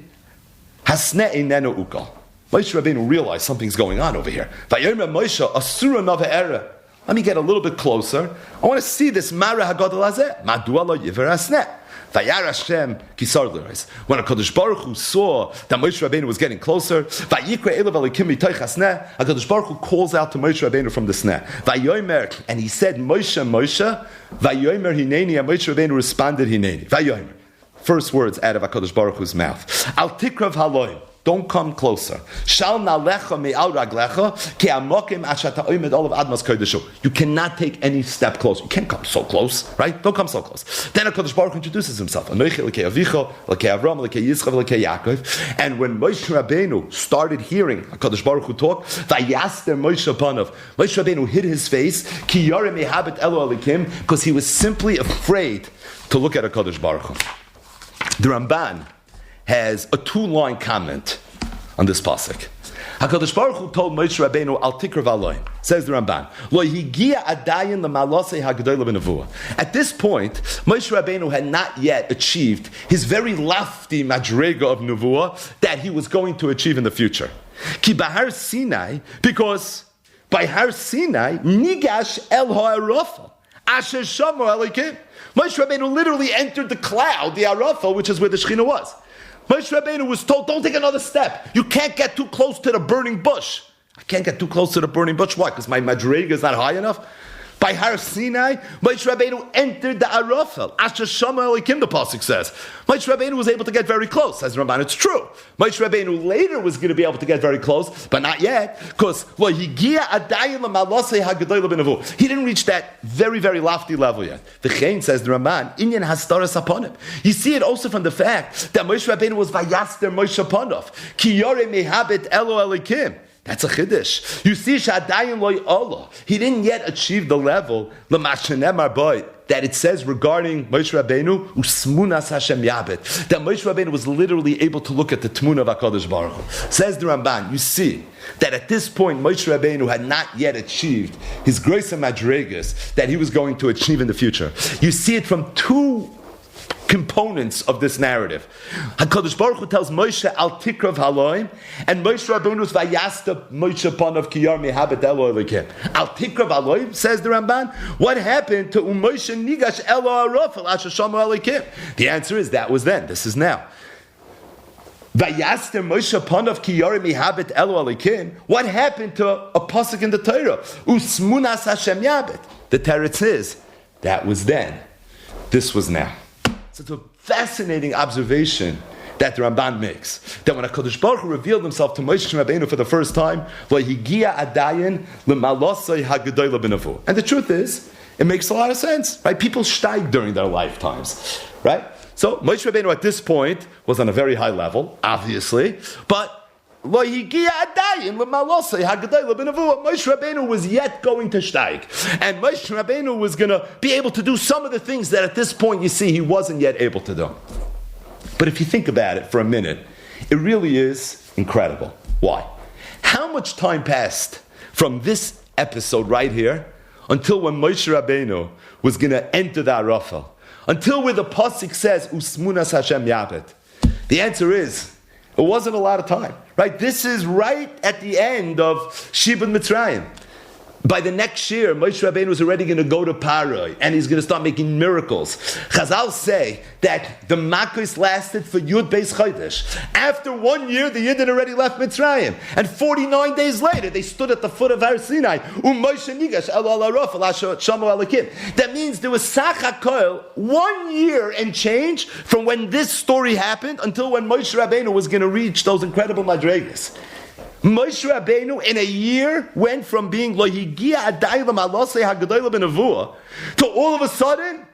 Hasne Einenu Ukal. Moshe Rabbeinu realized something's going on over here. Vayomer Moshe Asura Nava Era. Let me get a little bit closer. I want to see this Mara Hagadol Hazeh. Madua lo Yiver Hasne. Vayar Hashem kisar l'reis. When HaKadosh Baruch Hu saw that Moshe Rabbeinu was getting closer, Vayikra Elav Elikim Mitoich HaSneh, HaKadosh Baruch Hu calls out to Moshe Rabbeinu from the sneh. Vayomer, and he said, Moshe, Moshe, Vayomer Hineni, and Moshe Rabbeinu responded, Hineni. Vayomer. first words out of HaKadosh Baruch Hu's mouth. Al tikrav haloim. Don't come closer. Shal nalecha me'al raglecha ki amokim ashata oimed olav admas koydeshu. You cannot take any step closer. You can't come so close, right? Don't come so close. Then HaKadosh Baruch Hu introduces himself. Anochi l'kei avicha, l'kei Avram, l'kei Yitzchak, l'kei Yaakov. And when Moshe Rabbeinu started hearing HaKadosh Baruch Hu talk, vayaster Moshe panav. Moshe Rabbeinu hid his face, ki yareh mehabet elo alikim, because he was simply afraid to look at HaKadosh Baruch Hu. The Ramban has a 2-line comment on this pasuk. HaKadosh Baruch Hu told Moshe Rabbeinu, Al tikrav aloim. Says the Ramban, Lo higia adayin l'malosei hagdola b'nevuah. At this point, Moshe Rabbeinu had not yet achieved his very lofty madrega of nevuah that he was going to achieve in the future. Ki bahar Sinai, because by Har Sinai, nigash el ha'arafah, asher shamu alikim. Moshe Rabbeinu literally entered the cloud, the Arafah, which is where the Shekhinah was. Moshe Rabbeinu was told, don't take another step. You can't get too close to the burning bush. I can't get too close to the burning bush. Why? Because my madrega is not high enough? By Har Sinai, Moshe Rabbeinu entered the Arafel. Asher Shama Elikim, the pasuk says. Moshe Rabbeinu was able to get very close. Says Ramban, it's true. Moshe Rabbeinu later was going to be able to get very close, but not yet, because he didn't reach that very, very lofty level yet. The Chain says the Ramban, Inyan Hastaras upon him. You see it also from the fact that Moshe Rabbeinu was Vayaster Moshe Panov. Ki Yore Mehabit Elo Elikim. That's a chiddush. You see, Shadayin loy Allah. He didn't yet achieve the level that it says regarding Moshe Rabbeinu, Usmunas Hashem Yabit. That Moshe Rabbeinu was literally able to look at the Tmuna of HaKadosh Baruch Hu. Says the Ramban, you see that at this point Moshe Rabbeinu had not yet achieved his grace and madregas that he was going to achieve in the future. You see it from 2 components of this narrative. HaKadosh Baruch Hu tells Moshe al tikrav haloim, and Moshe Rabbeinu's vayasta Moshe panav kiyar mehabet elo elikim. Al tikrav haloim, says the Ramban, what happened to Moshe nigash elo arafel asher shamu elikim? The answer is that was then. This is now. Vayasta Moshe panav kiyar mehabet elo elikim. What happened to a pasuk in the Torah? Usmunas Hashem yabet. The teretz is that was then. This was now. So it's a fascinating observation that the Ramban makes. That when HaKadosh Baruch Hu revealed himself to Moshe Rabbeinu for the first time, and the truth is, it makes a lot of sense, right? People steig during their lifetimes, right? So Moshe Rabbeinu at this point was on a very high level, obviously, but Moshe Rabbeinu was yet going to steig. And Moshe Rabbeinu was going to be able to do some of the things that at this point, you see, he wasn't yet able to do. But if you think about it for a minute, it really is incredible. Why? How much time passed from this episode right here until when Moshe Rabbeinu was going to enter the Arafah? Until where the pasuk says, Usmunas Hashem Yabet. The answer is, it wasn't a lot of time, right? This is right at the end of Shibud Mitzrayim. By the next year, Moshe Rabbeinu was already going to go to Paroi, and he's going to start making miracles. Chazal say that the Makos lasted for Yud Beis Chodesh. After 1 year, the Yidden already left Mitzrayim. And 49 days later, they stood at the foot of Har Sinai. Moshe Nigash El Arafel Asher Shamu Elikim. That means there was Sach HaKol 1 year and change from when this story happened until when Moshe Rabbeinu was going to reach those incredible madregas. Moshe Rabbeinu in a year went from being lo higia adaylam alosei hagadola b'nevuah to all of a sudden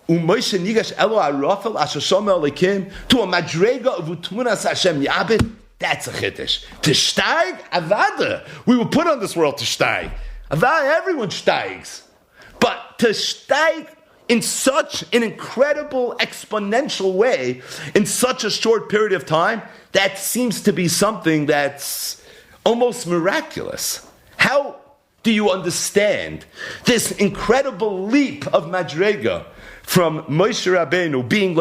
Moshe nigash elo arafel asher shama elikim to a madrega of utmunas Hashem yabed. That's a chiddush. To steig avada. We were put on this world to steig. Avada, everyone steigs, but to steig in such an incredible exponential way in such a short period of time, that seems to be something that's almost miraculous. How do you understand this incredible leap of madrega from Moshe Rabbeinu being to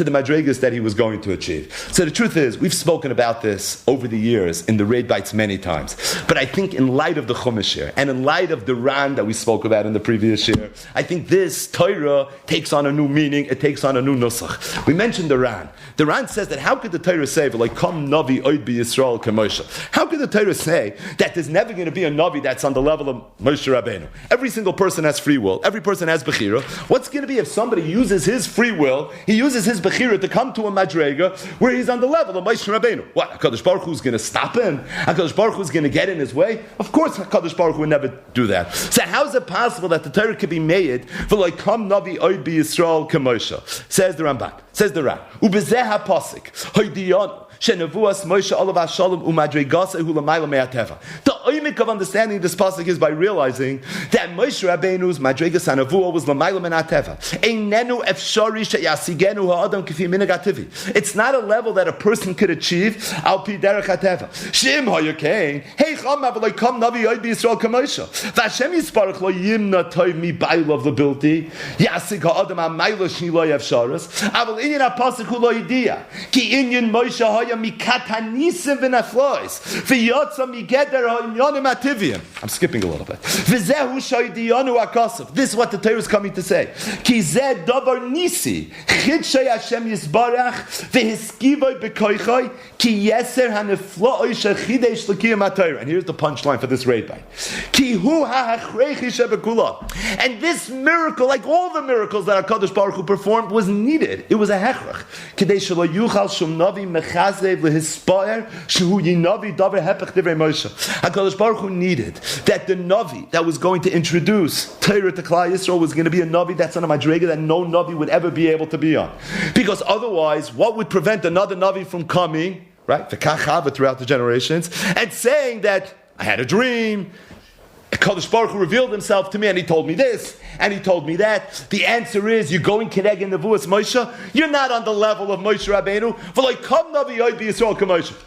the madregas that he was going to achieve? So the truth is, we've spoken about this over the years in the Raid Bites many times. But I think in light of the Chumash here, and in light of the Ran that we spoke about in the previous year, I think this Torah takes on a new meaning, it takes on a new nusach. We mentioned the Ran. The Ran says that how could the Torah say, like, Kom Navi Oid Bi Yisrael K'Moshe? How could the Torah say that there's never going to be a Navi that's on the level of Moshe Rabbeinu? Every single person has free will. Every person person has Bechira, what's going to be if somebody uses his free will, he uses his Bechira to come to a Madrega where he's on the level of Moshe Rabbeinu? What, HaKadosh Baruch Hu is going to stop him? HaKadosh Baruch Hu is going to get in his way? Of course HaKadosh Baruch Hu would never do that. So how is it possible that the Torah could be made for like Kam Navi Oid Bi Yisrael Kamosha? Says the Ramban, says the Ra. Ubezeh HaPasik, Hoidiyon, Shenevuas Moshe Olav HaShalom Umadregasa Hu Lamayla Me'ateva. The oimik of understanding this pasuk is by realizing that Moshe Rabbeinu's Madregas HaNevuah was Lamayla Me'ateva. Einenu efshari sheyasigenu ha'adam k'fi minhag ha'tevi. It's not a level that a person could achieve al pi derech ha'teva. Shim ha'yokein hey cham avaloi kam navi oid b'Yisrael kamosha v'Hashem yisparach lo yimna toiv mi ba'ilov l'bilti yasig ha'adam ha'mayla shni lo yefsharas aval inyan ha'pasuk hu lo yidia ki inyan Moshe ha'ya mikatanisim v'naflois v'yotza migeder ha'inyanim ha'tivim. I'm skipping a little bit. V'zehu shayidiyanu ha'kasav. This is what the Torah is coming to say. Ki zeh davar nisi chidshay Hashem yisbarach v'hiskivoi b'koichoi ki yeser ha'nefloi shechidesh l'kiyam ha'Torah. And here's the punchline for this rabbi. Ki hu ha'achreichi shebekula. And this miracle, like all the miracles that HaKadosh Baruch Hu performed, was needed. It was a hechrach. Kidei shelo yuchal shum navi mechazev lehispaer shehu yinavi davar hepech divrei Moshe. HaKadosh Baruch Hu needed that the navi that was going to introduce Torah to Klal Yisrael was going to be a navi that's on a madrega that no navi would ever be able to be on. Because otherwise, what would prevent another navi from coming, right, the kachava throughout the generations, and saying that I had a dream, HaKadosh Baruch Hu revealed himself to me and he told me this and he told me that. The answer is, you're going Keneg in Nevuas Moshe, you're not on the level of Moshe Rabbeinu,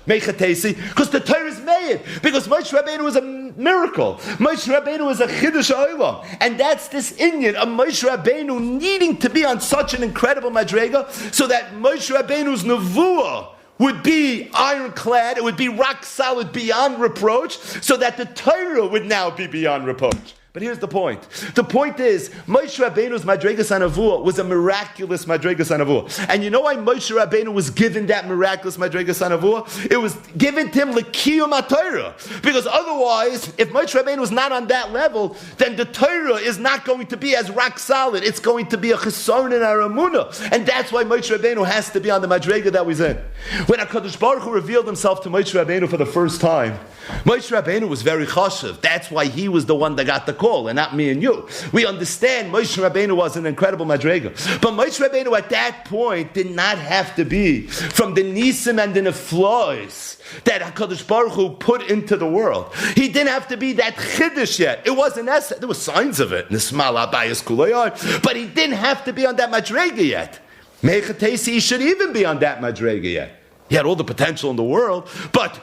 because the Torah is made, because Moshe Rabbeinu is a miracle. Moshe Rabbeinu is a Chiddush Ha'olam, and that's this Inyan of Moshe Rabbeinu needing to be on such an incredible Madrega, so that Moshe Rabbeinu's Nevuah would be ironclad, it would be rock solid beyond reproach, so that the Torah would now be beyond reproach. But here's the point. The point is, Moshe Rabbeinu's Madregas HaNevuah was a miraculous Madregas HaNevuah. And you know why Moshe Rabbeinu was given that miraculous Madregas HaNevuah? It was given to him l'kiyum HaTorah. Because otherwise, if Moshe Rabbeinu was not on that level, then the Torah is not going to be as rock solid. It's going to be a cheson in our emunah. And that's why Moshe Rabbeinu has to be on the Madrega that he's in. When HaKadosh Baruch Hu revealed himself to Moshe Rabbeinu for the first time, Moshe Rabbeinu was very chashuv. That's why he was the one that got the call, and not me and you. We understand Moshe Rabbeinu was an incredible madrega, but Moshe Rabbeinu at that point did not have to be from the nisim and the neflois that HaKadosh Baruch Hu put into the world. He didn't have to be that chiddush yet. It wasn't essence. There were signs of it, nismal abayis kulayar, but he didn't have to be on that madrega yet. Mechatesi, he should even be on that madrega yet. He had all the potential in the world, but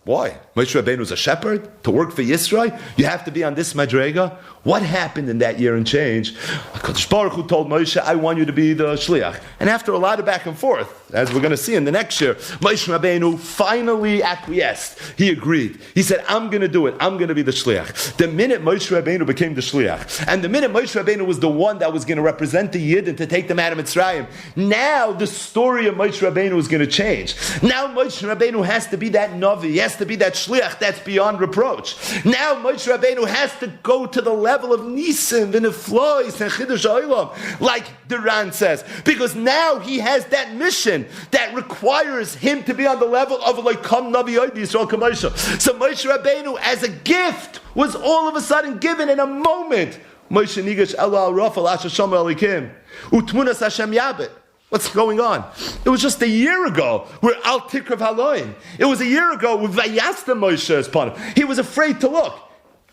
why? Moshe Rabbeinu was a shepherd to work for Yisrael. You have to be on this madrega. What happened in that year and change? HaKadosh Baruch Hu told Moshe, I want you to be the Shaliach. And after a lot of back and forth, as we're going to see in the next year, Moshe Rabbeinu finally acquiesced. He agreed. He said, I'm going to do it. I'm going to be the Shaliach. The minute Moshe Rabbeinu became the Shaliach, and the minute Moshe Rabbeinu was the one that was going to represent the Yid and to take them out of Mitzrayim, now the story of Moshe Rabbeinu is going to change. Now Moshe Rabbeinu has to be that Navi. He has to be that Shaliach that's beyond reproach. Now Moshe Rabbeinu has to go to the level of Nisim, V'neflois, and Chiddush Ha'olam, like Duran says, because now he has that mission that requires him to be on the level of like Kam Navi Oid Yisrael Kamosha. So Moshe Rabbeinu, as a gift, was all of a sudden given in a moment. Moshe Nigash Ela Rafal Asher Shomer Elikim Utmunas Hashem Yabit. What's going on? It was just a year ago where Al Tikrav Haloim. It was a year ago with Vayasta Moshe is upon him. He was afraid to look.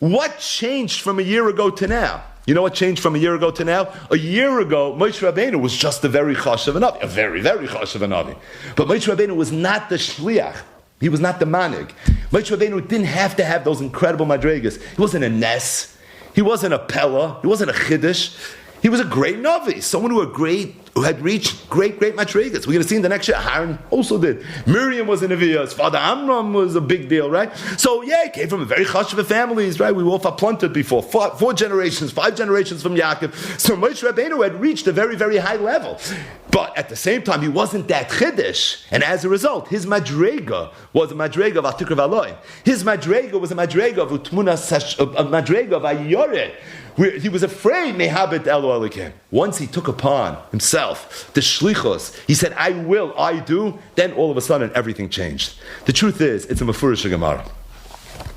What changed from a year ago to now? You know what changed from a year ago to now? A year ago, Moshe Rabbeinu was just a very chashav Navi, a very, very chashav Navi. But Moshe Rabbeinu was not the shliach. He was not the manig. Moshe Rabbeinu didn't have to have those incredible madregas. He wasn't a nes. He wasn't a pella. He wasn't a chiddush. He was a great Navi, someone who who had reached great madrigas. We're going to see in the next year, Aaron also did. Miriam was in Aviyah. His father Amram was a big deal, right? So he came from a very chashuva families, right? We all planted before. 4 generations, 5 generations from Yaakov. So Moshe Rabbeinu had reached a very, very high level. But at the same time, he wasn't that chiddush. And as a result, his madrega was a madrega of Atikra V'Aloim. His madrega was a madrega of Utmunas, a madrega of Ayoreh. He was afraid, Mehabit Elo Elikim. Once he took upon himself the shlichos, he said, I do, then all of a sudden everything changed. The truth is, it's a Mefurish Gemara.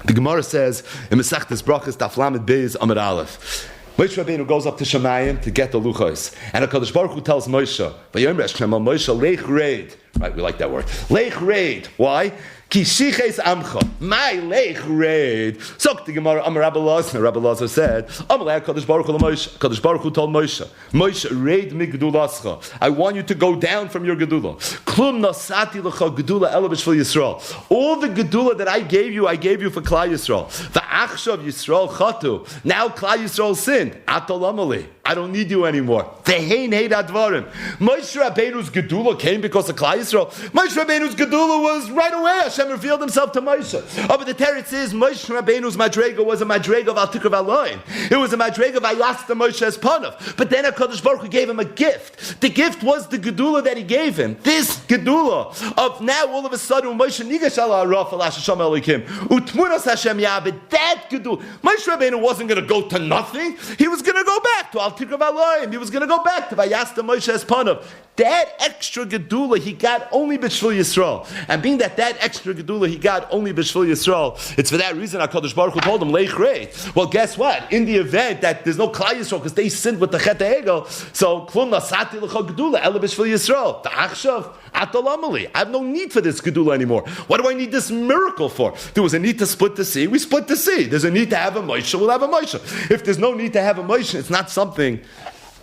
The Gemara says, in Masechtas Brachas, Daf Lamed Beis Amud Aleph, Moshe Rabbeinu goes up to Shemayim to get the luchos, and HaKadosh Baruch Hu tells Moshe, Moshe, Leich Reid. Right, we like that word. Leich Reid. Why? Ki shiches amcha, my leich reid. So the Gemara, Rabbi Lazar said, Kadosh Baruch Hu Moshe. Kadosh Baruch Hu told Moshe, reid mi gedulascha. I want you to go down from your gedula. Klum nasati lecha gedula ela b'shvil Yisrael. All the gedula that I gave you for Klal Yisrael. Va'achshav Yisrael chatu. Now Klal Yisrael sinned. Atol amali. I don't need you anymore. Vehein heid advarim. Moshe Rabbeinu's gedula came because of Klal Yisrael. Moshe Rabbeinu's gedula was right away. Hashem revealed himself to Moshe. But the teretz is Moshe Rabbeinu's madrega was a madrega of Atikra V'Aloim. It was a madrega of Ayasta Moshe's Panav. But then HaKadosh Baruch Hu gave him a gift. The gift was the gedula that he gave him. This gedula of now all of a sudden Moshe nigash ala araf ala Hashem elikim utmunas Hashem yabed. That gedula. Moshe Rabbeinu wasn't going to go to nothing. He was going to go back to Atikra V'Aloim. He was going to go back to Ayasta Moshe's Panav. That extra gedula he got only b'shvil Yisrael, and being that extra gedula he got only b'shvil Yisrael, it's for that reason HaKadosh Baruch Hu told him leich reid. Well, guess what? In the event that there's no Klal Yisrael because they sinned with the Chet HaEgel, so klum nasati lecha gedula ela b'shvil Yisrael. Ta'achshav atol amali. I have no need for this gedula anymore. What do I need this miracle for? There was a need to split the sea. We split the sea. There's a need to have a Moshe. We'll have a Moshe. If there's no need to have a Moshe, it's not something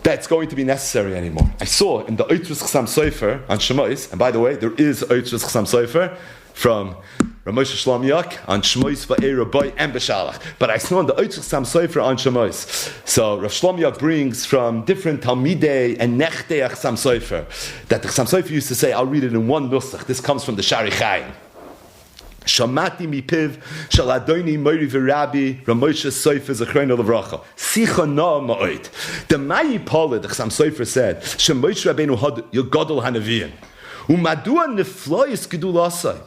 that's going to be necessary anymore. I saw in the Oitrus Chasam Sofer on Shemos, and by the way, there is Oitrus Chasam Sofer from Rabbi Shaliach on Shemos Va'ei Rabbi and B'Shalach. But I saw in the Oitrus Chasam Sofer on Shemos. So Rav Shaliach brings from different Talmidei and Nechtei Chasam Sofer that the Chasam Sofer used to say, I'll read it in one nusach. This comes from the Shari Chaim. Shamati mipiv shal Adoni Mori v'Rabbi Ramosha Sofer Zechreinu Levracha Sicha na ma'od. The Mayi Pola, the Chasam Sofer said, Shemosh Rabbeinu had Yogadol Hanaviyim Umadua Neflois Gedulasai.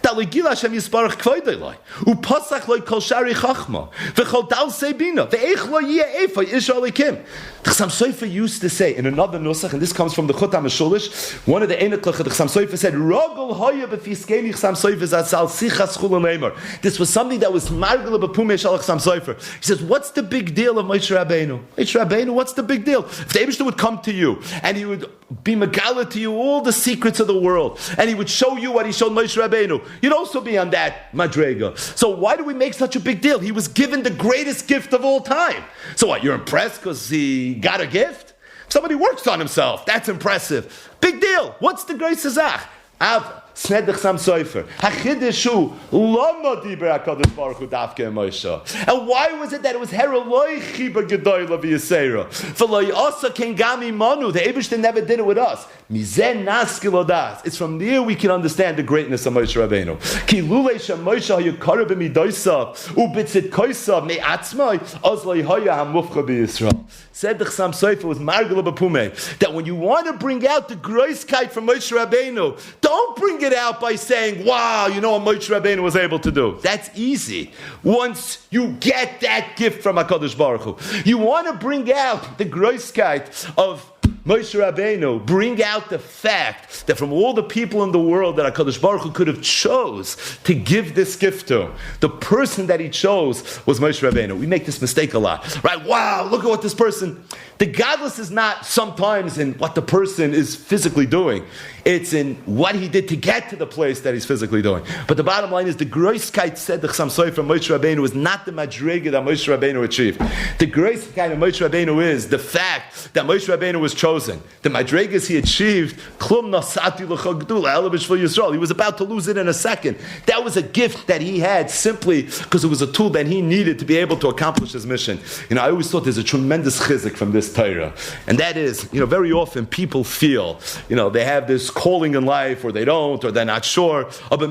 That legila Hashem yisparach kvoidelai, upasach loy kol shari chachma, v'chol dal sebina, ve'ech lo yeh efa yishal likim. The Chasam Sofer used to say in another nusach, and this comes from the Chutam Shulish, one of the Eneklach, the Chasam Sofer said, Rogol hoya b'fiskeni Chasam Sofer zatzal sichas chula neimer. This was something that was margala b'pumei shal Chasam Sofer. He says, what's the big deal of Moshe Rabbeinu? Moshe Rabbeinu, what's the big deal? If the Eibishter would come to you, and he would be megala to you all the secrets of the world, and he would show you what he showed Moshe Rabbeinu, you'd also be on that madrega. So why do we make such a big deal? He was given the greatest gift of all time. So what, you're impressed because he got a gift? Somebody works on himself. That's impressive. Big deal. What's the great Sazach? Av Sned the Chasam Sofer. Hachideshu lama diber HaKadosh Baruch Hu davke Moshe. And why was it that it was heroloi chiber gedoyla v'yisera? V'loi asa ken gami manu. The Eibishter never did it with us. Mizen naskil odas. It's from there we can understand the greatness of Moshe Rabbeinu. Ki lulei Moshe hayukara b'midoysa ubitzit koysa me'atzmai ozloi haya hamufcha b'Yisrael. Said the Chasam Sofer was margala b'pumei that when you want to bring out the groiskeit from Moshe Rabbeinu, don't bring it out by saying, wow, you know what Moshe Rabbeinu was able to do. That's easy. Once you get that gift from HaKadosh Baruch Hu, you want to bring out the groiskeit of Moshe Rabbeinu, bring out the fact that from all the people in the world that HaKadosh Baruch Hu could have chose to give this gift to, the person that he chose was Moshe Rabbeinu. We make this mistake a lot, right? Wow, look at what this person... The godless is not sometimes in what the person is physically doing. It's in what he did to get to the place that he's physically doing. But the bottom line is the groiskeit said the Chasam Sofer from Moshe Rabbeinu is not the madrega that Moshe Rabbeinu achieved. The groiskeit of Moshe Rabbeinu is the fact that Moshe Rabbeinu was chosen. The madregas he achieved, klum nasati l'cha gedula ela b'shvil Yisrael. He was about to lose it in a second. That was a gift that he had simply because it was a tool that he needed to be able to accomplish his mission. You know, I always thought there's a tremendous chizik from this this Torah. And that is, very often people feel, they have this calling in life, or they don't, or they're not sure. Who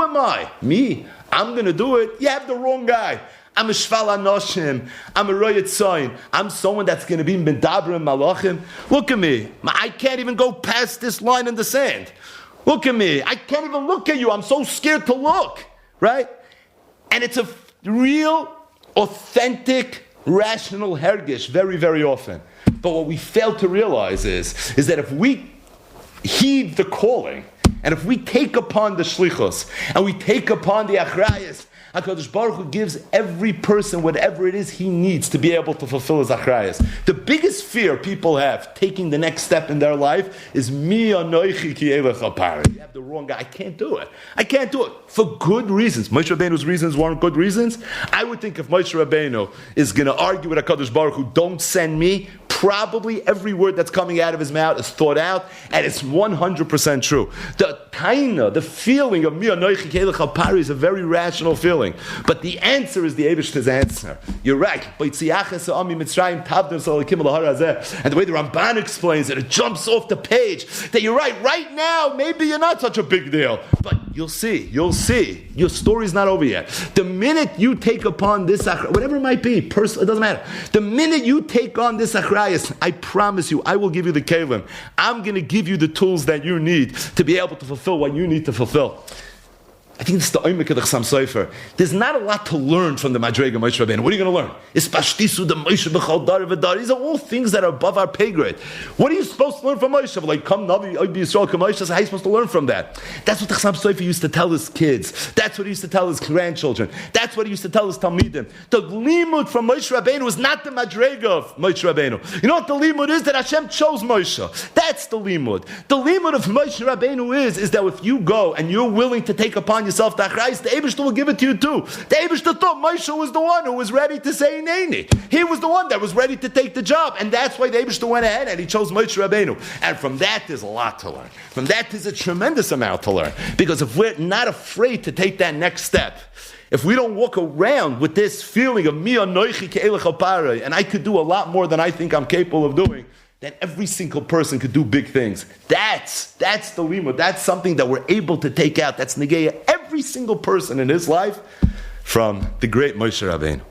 am I? Me? I'm going to do it? You have the wrong guy. I'm a Shval Anoshim. I'm a Royat Soin. I'm someone that's going to be Medabrim Malachim. Look at me. I can't even go past this line in the sand. Look at me. I can't even look at you. I'm so scared to look. Right? And it's a real, authentic, rational hergish very, very often. But what we fail to realize is that if we heed the calling, and if we take upon the shlichus, and we take upon the achrayas, HaKadosh Baruch Hu gives every person whatever it is he needs to be able to fulfill his achrayas. The biggest fear people have taking the next step in their life is mi anoichi ki elech apari. You have the wrong guy. I can't do it. I can't do it for good reasons. Moshe Rabbeinu's reasons weren't good reasons. I would think if Moshe Rabbeinu is going to argue with HaKadosh Baruch Hu, don't send me, probably every word that's coming out of his mouth is thought out, and it's 100% true. The taina, the feeling of mi anoichi ki elech apari is a very rational feeling. But the answer is the Eibishter's answer. You're right. And the way the Ramban explains it jumps off the page that you're right. Right now, maybe you're not such a big deal. But you'll see. Your story's not over yet. The minute you take upon this achrayas, whatever it might be, personal, it doesn't matter. The minute you take on this achrayas, I promise you, I will give you the kelim. I'm going to give you the tools that you need to be able to fulfill what you need to fulfill. I think this is the oimik of the Chassam Sofer. There's not a lot to learn from the Madrega Moshe Rabbeinu. What are you going to learn? It's Pashtisu, the Moshe B'chal Dar V'Dar. These are all things that are above our pay grade. What are you supposed to learn from Moshe? Like, come Navi, Oib Yisrael, come Moshe. How are you supposed to learn from that? That's what the Chassam Sofer used to tell his kids. That's what he used to tell his grandchildren. That's what he used to tell his Talmidim. The limud from Moshe Rabbeinu is not the Madrega of Moshe Rabbeinu. You know what the limud is? That Hashem chose Moshe. That's the limud. The limud of Moshe Rabbeinu is that if you go and you're willing to take upon yourself the achrayas, the Eibishter will give it to you too. The Eibishter thought Moshe was the one who was ready to say Neni. He was the one that was ready to take the job. And that's why the Eibishter went ahead and he chose Moshe Rabbeinu. And from that, there's a lot to learn. From that, there's a tremendous amount to learn. Because if we're not afraid to take that next step, if we don't walk around with this feeling of mi anoichi ke'elech apare, and I could do a lot more than I think I'm capable of doing, then every single person could do big things. That's the limud. That's something that we're able to take out. That's negeya every single person in his life from the great Moshe Rabbeinu.